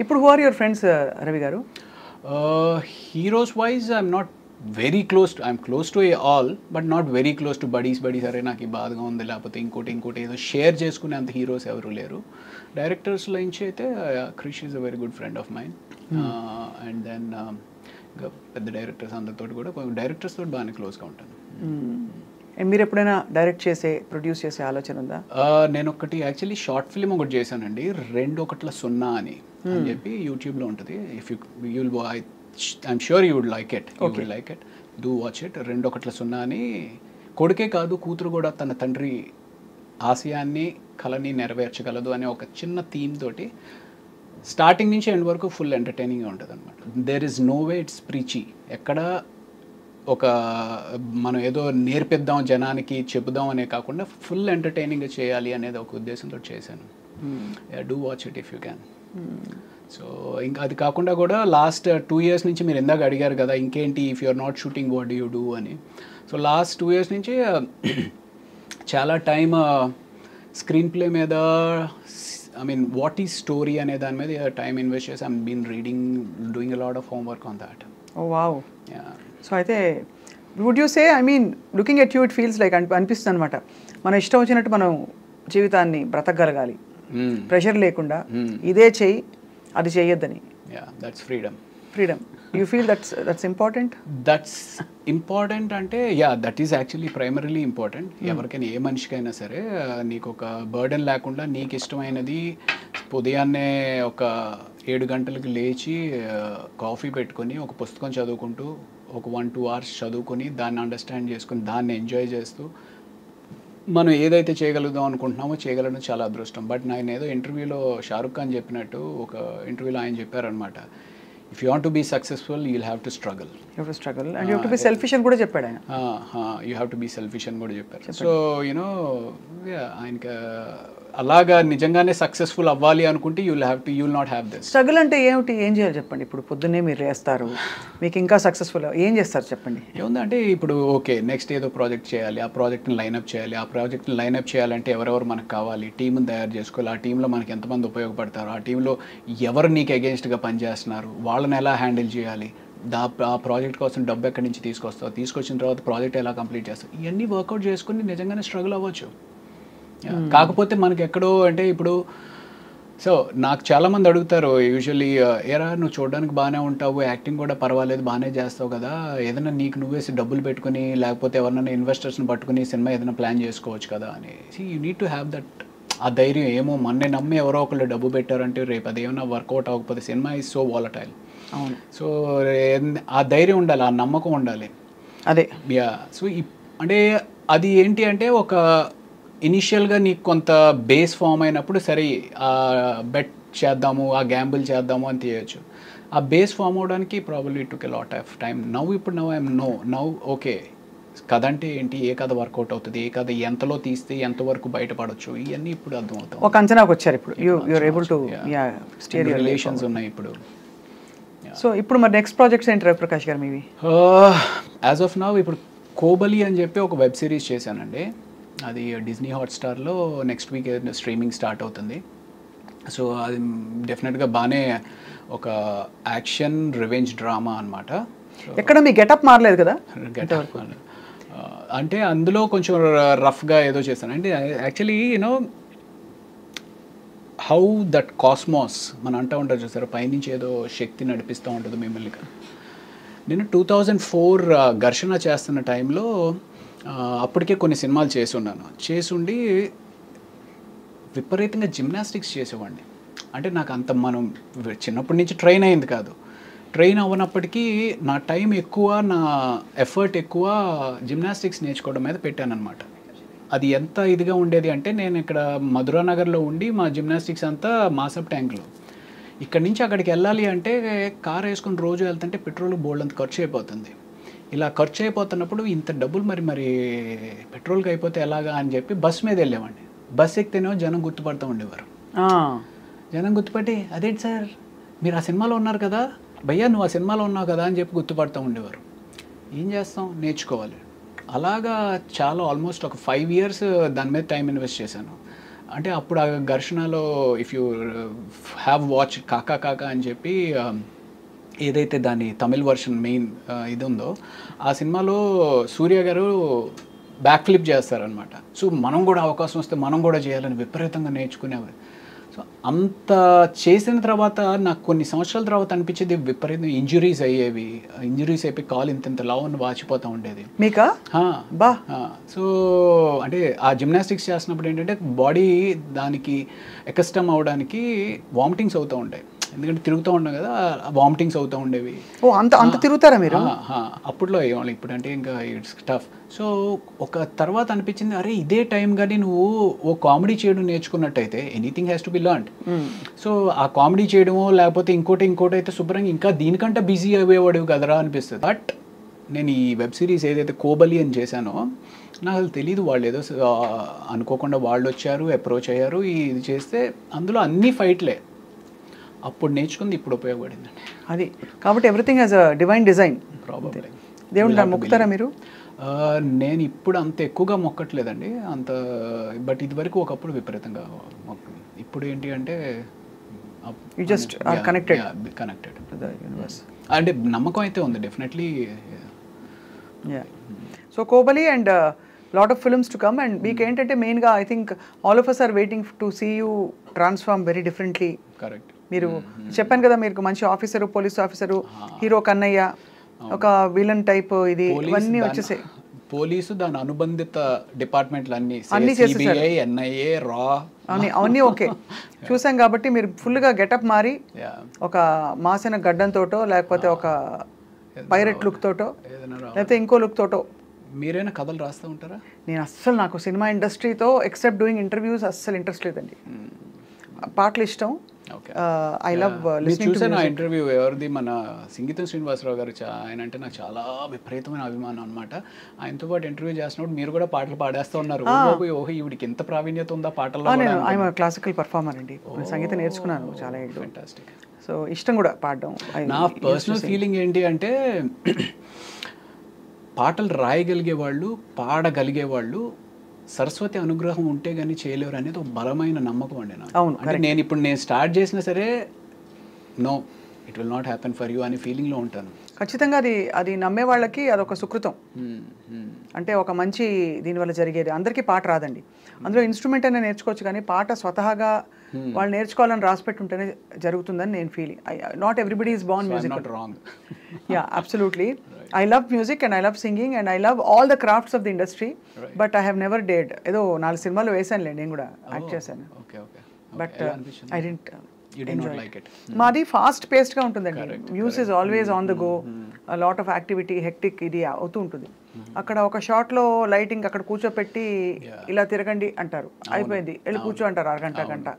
Speaker 2: ఇప్పుడు who are your friends Ravi గారు?
Speaker 3: Heroes wise I'm not very I'm close to all, but not very close to buddies. అరే నాకు ఈ బాధగా ఉంది, లేకపోతే ఇంకోటి ఏదో షేర్ చేసుకునే అంత హీరోస్ ఎవరు లేరు. డైరెక్టర్స్లో నుంచి అయితే Krish is a very good friend of mine. And then ఇంకా పెద్ద డైరెక్టర్స్ అందరితో కూడా డైరెక్టర్స్ తోటి బాగానే క్లోజ్గా ఉంటాను.
Speaker 2: మీరు ఎప్పుడైనా డైరెక్ట్ చేసే ప్రొడ్యూస్ చేసే ఆలోచన ఉందా?
Speaker 3: నేను ఒకటి యాక్చువల్లీ షార్ట్ ఫిల్మ్ ఒకటి చేశానండి, 2:0 అని చెప్పి యూట్యూబ్లో ఉంటుంది. If you'll I'm sure you would like it, do watch it. 2:0 అని కొడుకే కాదు కూతురు కూడా తన తండ్రి ఆశయాన్ని కళని నెరవేర్చగలదు అనే ఒక చిన్న థీమ్ తోటి స్టార్టింగ్ నుంచి ఎండ్ వరకు ఫుల్ ఎంటర్టైనింగ్గా ఉంటుంది అనమాట. There is no way it's preachy. ఎక్కడ ఒక మనం ఏదో నేర్పిద్దాం జనానికి చెబుదాం అనే కాకుండా ఫుల్ ఎంటర్టైనింగ్గా చేయాలి అనేది ఒక ఉద్దేశంతో చేశాను. Do watch it if you can. So ఇంకా అది కాకుండా కూడా లాస్ట్ 2 years నుంచి మీరు ఇందాక అడిగారు కదా ఇంకేంటి if you are not shooting what do you do అని. సో లాస్ట్ 2 years నుంచి చాలా టైం స్క్రీన్ ప్లే మీద, I mean what is story అనే దాని మీద టైం ఇన్వెస్ట్ చేసి I'm been reading, doing a lot of homework on that.
Speaker 2: Oh wow. So అయితే would you say, I mean looking at you it feels like అనిపిస్తుంది అనమాట, మనం ఇష్టం వచ్చినట్టు మనం జీవితాన్ని బ్రతకగలగాలి, ప్రెషర్ లేకుండా ఇదే చెయ్యి అది చెయ్యొద్దని.
Speaker 3: That's freedom.
Speaker 2: You feel that's important?
Speaker 3: That's important అంటే that is actually primarily important. ఎవరికైనా ఏ మనిషికైనా సరే నీకు ఒక బర్డెన్ లేకుండా నీకు ఇష్టమైనది ఉదయాన్నే ఒక 7 గంటలకు లేచి కాఫీ పెట్టుకొని ఒక పుస్తకం చదువుకుంటూ ఒక 1-2 hours చదువుకొని దాన్ని అండర్స్టాండ్ చేసుకుని దాన్ని ఎంజాయ్ చేస్తూ మనం ఏదైతే చేయగలుగుదాం అనుకుంటున్నామో చేయగలడం చాలా అదృష్టం. బట్ నేను ఏదో ఇంటర్వ్యూలో షారుఖ్ ఖాన్ చెప్పినట్టు ఒక ఇంటర్వ్యూలో ఆయన చెప్పారనమాట, if you want to be successful you will have to struggle.
Speaker 2: And you have to be selfish అని కూడా చెప్పాడు ఆయన.
Speaker 3: You have to be selfish అని కూడా చెప్పారు. సో యూనో ఆయనకి అలాగా నిజంగానే సక్సెస్ఫుల్ అవ్వాలి అనుకుంటే you will not have this.
Speaker 2: Struggle అంటే ఏమిటి, ఏం చేయాలి చెప్పండి? ఇప్పుడు పొద్దున్నే మీరు వేస్తారు, మీకు ఇంకా సక్సెస్ఫుల్ ఏం చేస్తారు చెప్పండి?
Speaker 3: ఏముందంటే ఇప్పుడు ఓకే నెక్స్ట్ ఏదో ప్రాజెక్ట్ చేయాలి, ఆ ప్రాజెక్ట్ని లైనప్ చేయాలి. ఆ ప్రాజెక్ట్ని లైనప్ చేయాలంటే ఎవరెవరు మనకు కావాలి, టీంని తయారు చేసుకోవాలి. ఆ టీంలో మనకి ఎంతమంది ఉపయోగపడతారు, ఆ టీంలో ఎవరు నీకు అగేన్స్ట్గా పనిచేస్తున్నారు, వాళ్ళని ఎలా హ్యాండిల్ చేయాలి, ఆ ప్రాజెక్ట్ కోసం డబ్బు ఎక్కడి నుంచి తీసుకొస్తావు, తీసుకొచ్చిన తర్వాత ప్రాజెక్ట్ ఎలా కంప్లీట్ చేస్తావు, ఇవన్నీ వర్కౌట్ చేసుకుని నిజంగానే స్ట్రగుల్ అవ్వచ్చు. కాకపోతే మనకి ఎక్కడో అంటే ఇప్పుడు సో నాకు చాలామంది అడుగుతారు యూజువల్లీ, ఏరా నువ్వు చూడడానికి బాగానే ఉంటావు, యాక్టింగ్ కూడా పర్వాలేదు బాగానే చేస్తావు కదా, ఏదైనా నీకు నువ్వేసి డబ్బులు పెట్టుకుని లేకపోతే ఎవరైనా ఇన్వెస్టర్స్ని పట్టుకుని సినిమా ఏదైనా ప్లాన్ చేసుకోవచ్చు కదా అని. You need to have that ఆ ధైర్యం. ఏమో మొన్నే నమ్మి ఎవరో ఒకళ్ళు డబ్బు పెట్టారంటే రేపు అదేమన్నా వర్కౌట్ అవ్వకపోతే సినిమా ఈజ్ సో వాలటైల్.
Speaker 2: అవును.
Speaker 3: సో ఆ ధైర్యం ఉండాలి, ఆ నమ్మకం ఉండాలి.
Speaker 2: అదే
Speaker 3: సో అంటే అది ఏంటి అంటే ఒక ఇనిషియల్గా నీకు కొంత బేస్ ఫామ్ అయినప్పుడు సరే ఆ బెట్ చేద్దాము, ఆ గ్యాంబుల్ చేద్దాము అని తీయచ్చు. ఆ బేస్ ఫామ్ అవడానికి probably took a lot of time. ఇప్పుడు ఐఎమ్ నౌ ఓకే కథ అంటే ఏంటి, ఏ కథ వర్కౌట్ అవుతుంది, ఏ కథ ఎంతలో తీస్తే ఎంతవరకు బయటపడవచ్చు, ఇవన్నీ ఇప్పుడు అర్థం అవుతాయి.
Speaker 2: ఒక అంచనాకు వచ్చారు ఇప్పుడు. You're able to steer your
Speaker 3: relations ఉన్నాయి ఇప్పుడు.
Speaker 2: సో ఇప్పుడు మరి నెక్స్ట్ ప్రాజెక్ట్స్ ఏంటి రవిప్రకాష్ గారు మీవి?
Speaker 3: యాజ్ ఆఫ్ నౌ ఇప్పుడు కోబలి అని చెప్పి ఒక వెబ్ సిరీస్ చేశానండి. అది డిజ్నీ హాట్స్టార్లో నెక్స్ట్ వీక్ స్ట్రీమింగ్ స్టార్ట్ అవుతుంది. సో అది డెఫినెట్గా బాగానే ఒక యాక్షన్ రివెంజ్ డ్రామా అనమాట.
Speaker 2: ఎక్కడ మీ గెటప్ మారలేదు కదా?
Speaker 3: గెటప్ అంటే అందులో కొంచెం రఫ్గా ఏదో చేశాను. అంటే actually you know how that cosmos మనం అంటూ ఉంటారు చూసారు, పైనుంచి ఏదో శక్తి నడిపిస్తూ ఉంటుంది మిమ్మల్ని. నేను 2004 ఘర్షణ చేస్తున్న టైంలో అప్పటికే కొన్ని సినిమాలు చేసుండి విపరీతంగా జిమ్నాస్టిక్స్ చేసేవాడిని. అంటే నాకు అంత మనం చిన్నప్పటి నుంచి ట్రైన్ అయింది కాదు, ట్రైన్ అవ్వనప్పటికీ నా టైం ఎక్కువ, నా ఎఫర్ట్ ఎక్కువ జిమ్నాస్టిక్స్ నేర్చుకోవడం మీద పెట్టానన్నమాట. అది ఎంత ఇదిగా ఉండేది అంటే నేను ఇక్కడ మధురానగర్లో ఉండి మా జిమ్నాస్టిక్స్ అంతా మాసప్ ట్యాంక్లో, ఇక్కడి నుంచి అక్కడికి వెళ్ళాలి అంటే కార్ వేసుకుని రోజు వెళ్తుంటే పెట్రోల్ బోల్డ్ అంత ఖర్చు అయిపోతుంది. ఇలా ఖర్చు అయిపోతున్నప్పుడు ఇంత డబ్బులు మరి పెట్రోల్కి అయిపోతే ఎలాగా అని చెప్పి బస్ మీద వెళ్ళేవాడిని. బస్ ఎక్కితేనేమో జనం గుర్తుపడుతూ ఉండేవారు. జనం గుర్తుపట్టి అదేంటి సార్ మీరు ఆ సినిమాలో ఉన్నారు కదా, భయ్యా నువ్వు ఆ సినిమాలో ఉన్నావు కదా అని చెప్పి గుర్తుపడుతూ ఉండేవారు. ఏం చేస్తాం, నేర్చుకోవాలి. అలాగా చాలా ఆల్మోస్ట్ ఒక 5 years దాని మీద టైం ఇన్వెస్ట్ చేశాను. అంటే అప్పుడు ఆ ఘర్షణలో ఇఫ్ యూ హ్యావ్ వాచ్ కాకా కాకా అని చెప్పి ఏదైతే దాని తమిళ్ వర్షన్ మెయిన్ ఇది ఉందో ఆ సినిమాలో సూర్య గారు బ్యాక్ ఫ్లిప్ చేస్తారనమాట. సో మనం కూడా అవకాశం వస్తే మనం కూడా చేయాలని విపరీతంగా నేర్చుకునేవారు. సో అంత చేసిన తర్వాత నాకు కొన్ని సంవత్సరాల తర్వాత అనిపించేది విపరీతం ఇంజురీస్ అయ్యేవి. ఇంజురీస్ అయిపోయి కాలు ఇంత లావుని వాచిపోతూ ఉండేది.
Speaker 2: మీకా? బా.
Speaker 3: సో అంటే ఆ జిమ్నాస్టిక్స్ చేస్తున్నప్పుడు ఏంటంటే బాడీ దానికి ఎకస్టమ్ అవడానికి వామిటింగ్స్ అవుతూ ఉంటాయి. ఎందుకంటే తిరుగుతూ ఉంటాం కదా, వామిటింగ్స్ అవుతూ ఉండేవి.
Speaker 2: ఓ అంత తిరుగుతారా మీరు?
Speaker 3: అప్పట్లో అయ్యేవాళ్ళు, ఇప్పుడు అంటే ఇంకా ఇట్స్ టఫ్. సో ఒక తర్వాత అనిపించింది, అరే ఇదే టైం కానీ నువ్వు ఓ కామెడీ చేయడం నేర్చుకున్నట్టయితే anything has to be learned. So ఆ కామెడీ చేయడమో లేకపోతే ఇంకోటి అయితే శుభ్రంగా ఇంకా దీనికంటే బిజీ అయ్యేవాడు కదరా అనిపిస్తుంది. బట్ నేను ఈ వెబ్ సిరీస్ ఏదైతే కోబలి అని చేశానో నాకు అసలు తెలీదు. వాళ్ళు ఏదో అనుకోకుండా వాళ్ళు వచ్చారు, అప్రోచ్ అయ్యారు, ఇది చేస్తే అందులో అన్ని ఫైట్లే. అప్పుడు నేర్చుకుంది ఇప్పుడు ఉపయోగపడిందండి.
Speaker 2: అది కాబట్టి everything has a divine design.
Speaker 3: Probably.
Speaker 2: దేవుడు మొక్కుతారా మీరు?
Speaker 3: నేను ఇప్పుడు అంత ఎక్కువగా మొక్కట్లేదండి అంత, బట్ ఇదివరకు ఒకప్పుడు విపరీతంగా ఇప్పుడు ఏంటి అంటే
Speaker 2: జస్ట్ కనెక్టెడ్
Speaker 3: అంటే నమ్మకం అయితే ఉంది definitely.
Speaker 2: So Kobali and lot of films to come. And మీకు ఏంటంటే మెయిన్గా I think all of us are waiting to see you transform very differently.
Speaker 3: Correct.
Speaker 2: మీరు చెప్పాను కదా, మీరు మంచి officer, police officer, hero Kannayya, ఒక విలన్ టైప్, ఇది ఇవన్నీ వచ్చేసాయి.
Speaker 3: పోలీసు దాని అనుబంధిత డిపార్ట్మెంట్లు అన్ని
Speaker 2: చేసేసారు.
Speaker 3: ఎన్ఐఏ, రా
Speaker 2: అవన్నీ ఓకే చూసాం. కాబట్టి మీరు ఫుల్గా గెటప్ మారి ఒక మాసిన గడ్డంతోటో లేకపోతే ఒక పైరెట్ లుక్ తోటో లేకపోతే ఇంకో లుక్ తోటో.
Speaker 3: మీరైనా కథలు రాస్తూ ఉంటారా?
Speaker 2: నేను అస్సలు, నాకు సినిమా ఇండస్ట్రీతో ఎక్సెప్ట్ డూయింగ్ ఇంటర్వ్యూస్ అస్సలు ఇంట్రెస్ట్ లేదండి. పాటలు ఇష్టం. I love listening to music.
Speaker 3: Interview ఎవరిది, మన సంగీతం శ్రీనివాసరావు గారు. ఆయన అంటే నాకు చాలా విపరీతమైన అభిమానం అనమాట. ఆయనతో పాటు ఇంటర్వ్యూ చేసినప్పుడు మీరు కూడా పాటలు పాడేస్తూ ఉన్నారు. ఓహో ఈవిడికి ఎంత ప్రావీణ్యత ఉందా పాటల్లో.
Speaker 2: నేను ఐఎమ్ క్లాసికల్ పర్ఫార్మర్ అండి, సంగీతం నేర్చుకున్నాను చాలా.
Speaker 3: ఫెంటాస్టిక్.
Speaker 2: సో ఇష్టం కూడా పాడడం.
Speaker 3: నా పర్సనల్ ఫీలింగ్ ఏంటి అంటే పాటలు రాయగలిగే వాళ్ళు, పాడగలిగే వాళ్ళు సరస్వతి అనుగ్రహం ఉంటే కానీ చేయలేరు అనేది ఒక బలమైన నమ్మకం అండి నాకు. అంటే నేను స్టార్ట్ చేసినా సరే no it will not happen for you అనే ఫీలింగ్లో ఉంటాను.
Speaker 2: ఖచ్చితంగా అది నమ్మే వాళ్ళకి అదొక సుకృతం. అంటే ఒక మంచి దీనివల్ల జరిగేది. అందరికీ పాట రాదండి, అందులో ఇన్స్ట్రుమెంట్ అయినా నేర్చుకోవచ్చు, కానీ పాట స్వతహాగా వాళ్ళు నేర్చుకోవాలని రాసిపెట్టి ఉంటేనే జరుగుతుందని నేను feeling. Not everybody is Born music. Yeah, absolutely. I love music and I love singing and I love all the crafts of the industry, but I have never dared. ఏదో 4 సినిమాలు వేసానులే, నేను కూడా యాక్ట్ చేశాను. But I didn't enjoy it. మాది fast పేస్డ్గా ఉంటుందండి. News is always on the go, lot of activity, hectic ఇది అవుతూ ఉంటుంది. అక్కడ ఒక షాట్లో లైటింగ్ అక్కడ కూర్చోపెట్టి ఇలా తిరగండి అంటారు, అయిపోయింది, వెళ్ళి కూర్చో అంటారు గంట.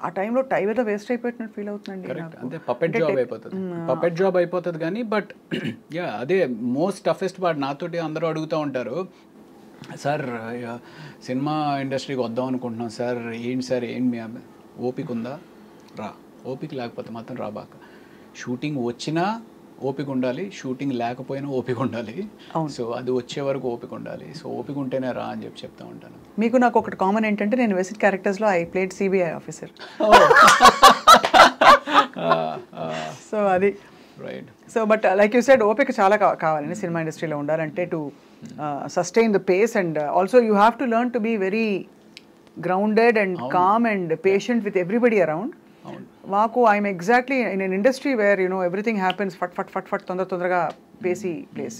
Speaker 2: ఆ టైంలో టైం ఏదో వేస్ట్ అయిపోయినట్టు ఫీల్ అవుతుందండి.
Speaker 3: అంటే పపెట్ జాబ్ అయిపోతుంది కానీ బట్ యా అదే మోస్ట్ టఫెస్ట్ పార్ట్. నాతోటి అందరూ అడుగుతూ ఉంటారు, సార్ సినిమా ఇండస్ట్రీకి వద్దాం అనుకుంటున్నాం సార్, ఏంటి సార్ మీ ఓపిక ఉందా? రా. ఓపిక లేకపోతే మాత్రం రాబాక. షూటింగ్ వచ్చినా ఓపిక ఉండాలి, షూటింగ్ లేకపోయినా ఓపిక ఉండాలి. సో అది వచ్చే వరకు ఓపిక ఉండాలి. సో ఓపిక ఉంటేనే రా అని చెప్తా ఉంటాను.
Speaker 2: మీకు నాకు ఒకటి కామన్ ఏంటంటే, నేను వెసిట్ క్యారెక్టర్స్లో I played CBI officer. So అది right. So but like you said, ఓపిక చాలా కావాలండి సినిమా ఇండస్ట్రీలో ఉండాలంటే, to sustain the pace. And also you have to learn to be very grounded and calm and patient with everybody around. మాకు I'm exactly in an industry where everything happens fast తొందరగా pacy place.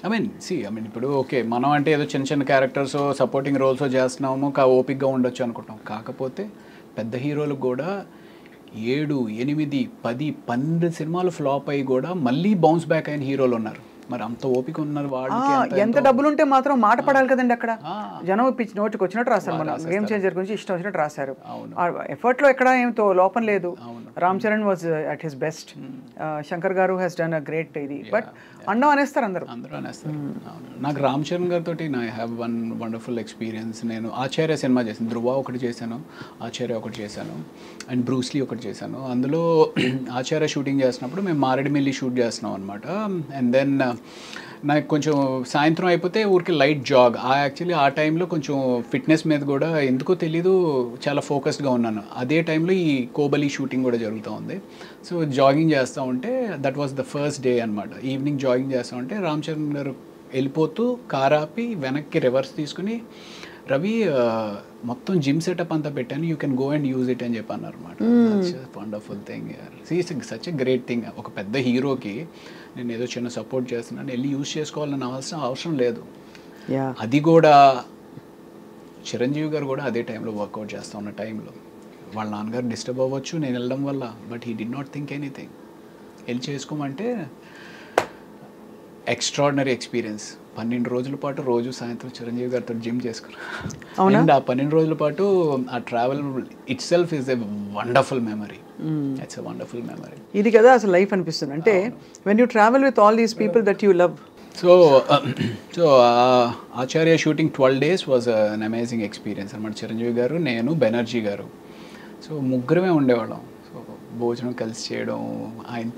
Speaker 3: I mean ఇప్పుడు okay మనం అంటే ఏదో చిన్న characters supporting roles చేస్తున్నాము, ఓపిక్గా ఉండొచ్చు అనుకుంటాం. కాకపోతే పెద్ద హీరోలకు కూడా 7, 8, 10, 12 సినిమాలు ఫ్లాప్ అయ్యి కూడా మళ్ళీ బౌన్స్ బ్యాక్ అయిన హీరోలు ఉన్నారు. మరి అంత ఓపిక ఉన్నారు వాళ్ళకి.
Speaker 2: ఎంత డబ్బులు ఉంటే మాత్రం మాట పడాలి కదండి. అక్కడ జనం పిచ్చి నోటికి వచ్చినట్టు రాస్తారు. మన గేమ్ చేంజర్ గురించి ఇష్టం వచ్చినట్టు రాశారు. ఎఫర్ట్లో ఎక్కడ ఏమితో లోపం లేదు. Ram Charan was at his best. Shankar గారు హ్యాస్ డన్ అ గ్రేట్ ఇది. బట్ అన్నం అనేస్తారు అందరూ
Speaker 3: అనేస్తారు. నాకు రామ్ చరణ్ గారితో I have one wonderful experience. నేను ఆచార్య సినిమా చేశాను, ధృవ ఒకటి చేశాను, ఆచార్య ఒకటి చేశాను, అండ్ బ్రూస్లీ ఒకటి చేశాను. అందులో ఆచార్య షూటింగ్ చేసినప్పుడు మేము మారేడుమిల్లి షూట్ చేస్తున్నాం అనమాట. అండ్ దెన్ నాకు కొంచెం సాయంత్రం అయిపోతే ఊరికి లైట్ జాగ్. యాక్చువల్లీ ఆ టైంలో కొంచెం ఫిట్నెస్ మీద కూడా ఎందుకో తెలీదు చాలా ఫోకస్డ్గా ఉన్నాను. అదే టైంలో ఈ కోబలి షూటింగ్ కూడా జరుగుతూ ఉంది. సో జాగింగ్ చేస్తూ ఉంటే that was the first day అనమాట. ఈవినింగ్ జాగింగ్ చేస్తూ ఉంటే రామ్ చరణ్ గారు వెళ్ళిపోతూ కార్ ఆపి వెనక్కి రివర్స్ తీసుకుని రవి మొత్తం జిమ్ సెటప్ అంతా పెట్టాను, you can go and use it అని చెప్పి అన్నారు అనమాట. Wonderful thing, such a great thing. ఒక పెద్ద హీరోకి నేను ఏదో చిన్న సపోర్ట్ చేస్తున్నాను, వెళ్ళి యూజ్ చేసుకోవాలని అవసరం లేదు. అది కూడా చిరంజీవి గారు కూడా అదే టైంలో వర్కౌట్ చేస్తూ ఉన్న టైంలో వాళ్ళ నాన్నగారు డిస్టర్బ్ అవ్వచ్చు నేను వెళ్ళడం వల్ల, but he did not think anything. వెళ్ళి చేసుకోమంటే ఎక్స్ట్రాడినరీ ఎక్స్పీరియన్స్. 12 రోజుల పాటు రోజు సాయంత్రం చిరంజీవి గారితో జిమ్ చేసుకున్నాను. అండ్ ఆ 12 రోజుల పాటు ఆ travel it self is a wonderful memory. It's a wonderful memory.
Speaker 2: ఇది కదా అసలు లైఫ్ అనిపిస్తుంది అంటే when you travel with all these people that you love.
Speaker 3: So Acharya shooting 12 days was an amazing experience అనమాట. చిరంజీవి గారు, నేను, బెనర్జీ గారు, సో ముగ్గురమే ఉండేవాళ్ళం. సో భోజనం కలిసి చేయడం, ఆయన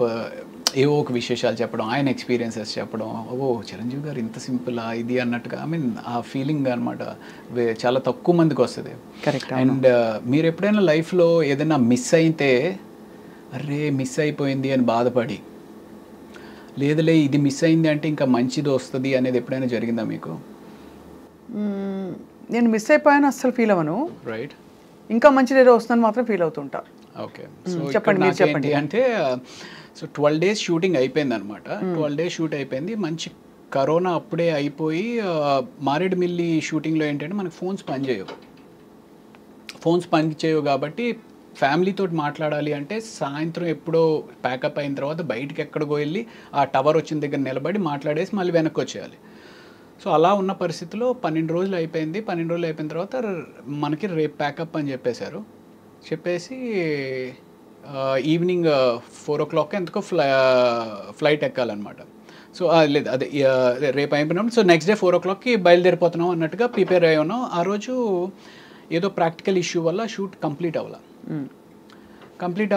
Speaker 3: ఏవో ఒక విశేషాలు చెప్పడం, ఆయన ఎక్స్పీరియన్సెస్ చెప్పడం, ఓ చిరంజీవి గారు ఇంత సింపులా ఇది అన్నట్టుగా. ఐ మీన్ ఆ ఫీలింగ్ అనమాట చాలా తక్కువ మందికి వస్తుంది.
Speaker 2: కరెక్ట్.
Speaker 3: అండ్ మీరు ఎప్పుడైనా లైఫ్లో ఏదైనా మిస్ అయితే అరే మిస్ అయిపోయింది అని బాధపడి, లేదులే ఇది మిస్ అయింది అంటే ఇంకా మంచిది వస్తుంది అనేది ఎప్పుడైనా జరిగిందా మీకు?
Speaker 2: నేను మిస్ అయిపోయాను అస్సలు ఫీల్ అవ్వను.
Speaker 3: రైట్.
Speaker 2: ఇంకా మంచిది ఏదో వస్తుందని మాత్రం ఫీల్ అవుతుంటా.
Speaker 3: ఓకే. సో చెప్పండి అంటే సో 12 days షూటింగ్ అయిపోయింది అనమాట. 12 days షూట్ అయిపోయింది. మంచి కరోనా అప్పుడే అయిపోయి మారేడుమిల్లి షూటింగ్లో ఏంటంటే మనకు ఫోన్స్ పనిచేయవు కాబట్టి ఫ్యామిలీతో మాట్లాడాలి అంటే సాయంత్రం ఎప్పుడో ప్యాకప్ అయిన తర్వాత బయటికి ఎక్కడికో వెళ్ళి ఆ టవర్ వచ్చిన దగ్గర నిలబడి మాట్లాడేసి మళ్ళీ వెనక్కి వచ్చేయాలి. సో అలా ఉన్న పరిస్థితిలో 12 రోజులు అయిపోయింది. 12 రోజులు అయిపోయిన తర్వాత మనకి రేపు ప్యాకప్ అని చెప్పేసి ఈవినింగ్ 4 o'clock ఎందుకో ఫ్లైట్ ఎక్కాలన్నమాట. సో లేదు అదే రేపు అయిపోయినప్పుడు సో నెక్స్ట్ డే 4 o'clockకి బయలుదేరిపోతున్నాం అన్నట్టుగా ప్రిపేర్ అయ్యి ఉన్నాం. ఆ రోజు ఏదో ప్రాక్టికల్ ఇష్యూ వల్ల షూట్ కంప్లీట్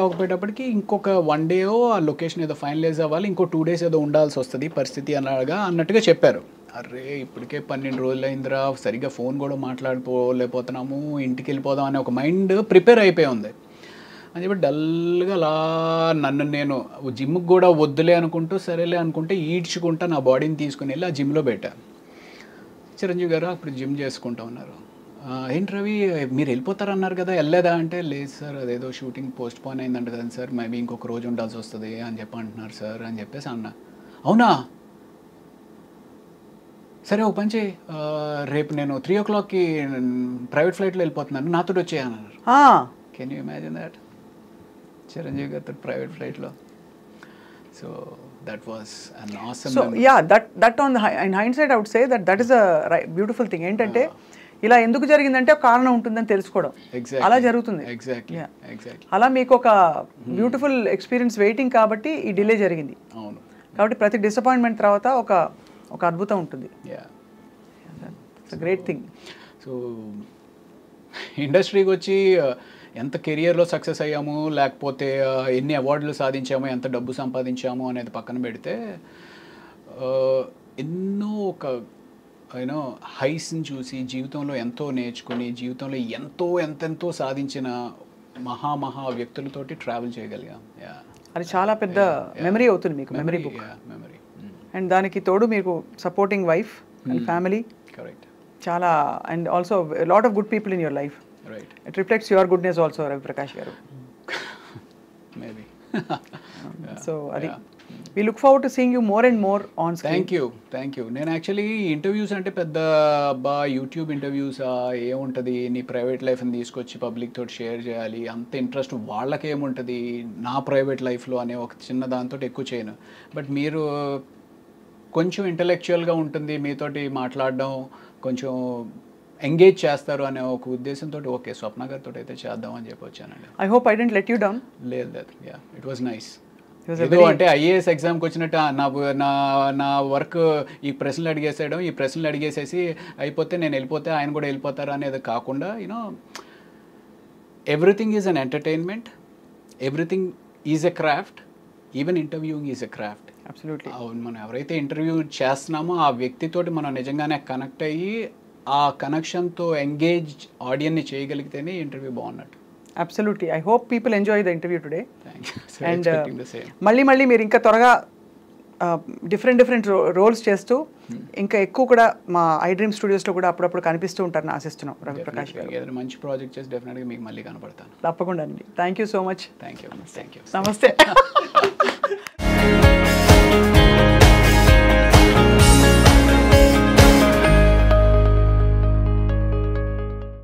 Speaker 3: అవ్వకపోయేటప్పటికి ఇంకొక 1 day ఆ లొకేషన్ ఏదో ఫైనలైజ్ అవ్వాలి, ఇంకో 2 days ఏదో ఉండాల్సి వస్తుంది పరిస్థితి అన్నట్టుగా చెప్పారు. అరే ఇప్పటికే 12 రోజులు అయిందిరా, సరిగ్గా ఫోన్ కూడా మాట్లాడుకోలేకపోతున్నాము, ఇంటికి వెళ్ళిపోదాం అనే ఒక మైండ్ ప్రిపేర్ అయిపోయి ఉంది అని చెప్పి డల్గా అలా నన్ను నేను జిమ్కి కూడా వద్దులే అనుకుంటూ సరేలే అనుకుంటే ఈడ్చుకుంటా నా బాడీని తీసుకుని వెళ్ళి ఆ జిమ్లో పెట్టాను. చిరంజీవి గారు అప్పుడు జిమ్ చేసుకుంటా ఉన్నారు. ఏంటి రవి మీరు వెళ్ళిపోతారన్నారు కదా, వెళ్ళలేదా అంటే లేదు సార్ అదేదో షూటింగ్ పోస్ట్ పోన్ అయిందంట కదా సార్, మేబీ ఇంకొక రోజు ఉండాల్సి వస్తుంది అని చెప్పి అంటున్నారు సార్ అని చెప్పేసి అన్నా. అవునా సరే ఒక పని చేయి, రేపు నేను 3 o'clockకి ప్రైవేట్ ఫ్లైట్లో వెళ్ళిపోతున్నాను, నాతో వచ్చేయన్నారు. Can you imagine that? Chiranjeevi గారితో ప్రైవేట్ ఫ్లైట్లో. So that was an awesome
Speaker 2: so memory. Yeah, that on the in hindsight I would say that is a beautiful thing. ఏంటంటే ఇలా ఎందుకు జరిగిందంటే ఒక కారణం ఉంటుందని తెలుసుకోవడం, అలా జరుగుతుంది.
Speaker 3: ఎగ్జాక్ట్లీ.
Speaker 2: అలా మీకు ఒక బ్యూటిఫుల్ ఎక్స్పీరియన్స్ వెయిటింగ్ కాబట్టి ఈ డిలే జరిగింది.
Speaker 3: అవును.
Speaker 2: కాబట్టి ప్రతి డిసప్పాయింట్మెంట్ తర్వాత ఒక అద్భుతం ఉంటుంది. Great thing.
Speaker 3: సో ఇండస్ట్రీకి వచ్చి ఎంత కెరియర్లో సక్సెస్ అయ్యాము, లేకపోతే ఎన్ని అవార్డులు సాధించాము, ఎంత డబ్బు సంపాదించాము అనేది పక్కన పెడితే ఎన్నో ఒక హైస్ని చూసి జీవితంలో ఎంతో నేర్చుకుని జీవితంలో ఎంతెంతో సాధించిన మహా వ్యక్తులతోటి ట్రావెల్ చేయగలిగాం.
Speaker 2: అది చాలా పెద్ద మెమరీ అవుతుంది మీకు, మెమరీ బుక్. అండ్ దానికి తోడు మీకు supporting wife and family.
Speaker 3: Correct.
Speaker 2: చాలా and also lot of good people in your life.
Speaker 3: Right.
Speaker 2: It reflects your goodness also, Ravi Prakash garu.
Speaker 3: Maybe.
Speaker 2: So adi we look forward to seeing you more and more on screen.
Speaker 3: Thank you. నేను actually interviews అంటే పెద్ద YouTube interviews ఏముంటుంది, నీ private లైఫ్ని తీసుకొచ్చి public తోటి share చేయాలి అంత ఇంట్రెస్ట్ వాళ్ళకేముంటుంది నా ప్రైవేట్ లైఫ్లో అనే ఒక చిన్న దాంతో ఎక్కువ చేయను. బట్ మీరు కొంచెం ఇంటలెక్చువల్గా ఉంటుంది, మీతోటి మాట్లాడడం కొంచెం ఎంగేజ్ చేస్తారు అనే ఒక ఉద్దేశంతో ఓకే స్వప్న గారితో అయితే చేద్దాం అని చెప్పి వచ్చానండి.
Speaker 2: I hope I didn't let you down.
Speaker 3: లేదు ఇట్ వాజ్ నైస్. ఏదో అంటే ఐఏఎస్ ఎగ్జామ్కి వచ్చినట్టు నా వర్క్ ఈ ప్రశ్నలు అడిగేసేసి అయిపోతే నేను వెళ్ళిపోతే ఆయన కూడా వెళ్ళిపోతారు అనేది కాకుండా everything is an entertainment, everything is a craft, even interviewing is a craft.
Speaker 2: Absolutely.
Speaker 3: అవును, మనం ఎవరైతే ఇంటర్వ్యూ చేస్తున్నామో ఆ వ్యక్తితోటి మనం నిజంగానే కనెక్ట్ అయ్యి ఆ కనెక్షన్తో ఎంగేజ్ ఆడియన్ని చేయగలిగితేనే ఇంటర్వ్యూ బాగున్నట్టు.
Speaker 2: Absolutely. I hope people enjoy the interview today.
Speaker 3: And
Speaker 2: మళ్ళీ మీరు ఇంకా త్వరగా డిఫరెంట్ రోల్స్ చేస్తూ ఇంకా ఎక్కువ కూడా మా ఐ డ్రీమ్ స్టూడియోస్లో కూడా అప్పుడప్పుడు కనిపిస్తూ ఉంటారని ఆశిస్తున్నాం రవి ప్రకాష్ గారు.
Speaker 3: ఏదైనా మంచి ప్రాజెక్ట్ చేసి డెఫినెట్గా మీకు మళ్ళీ కనపడతాను.
Speaker 2: తప్పకుండా అండి. Thank you so much.
Speaker 3: Thank you.
Speaker 2: నమస్తే.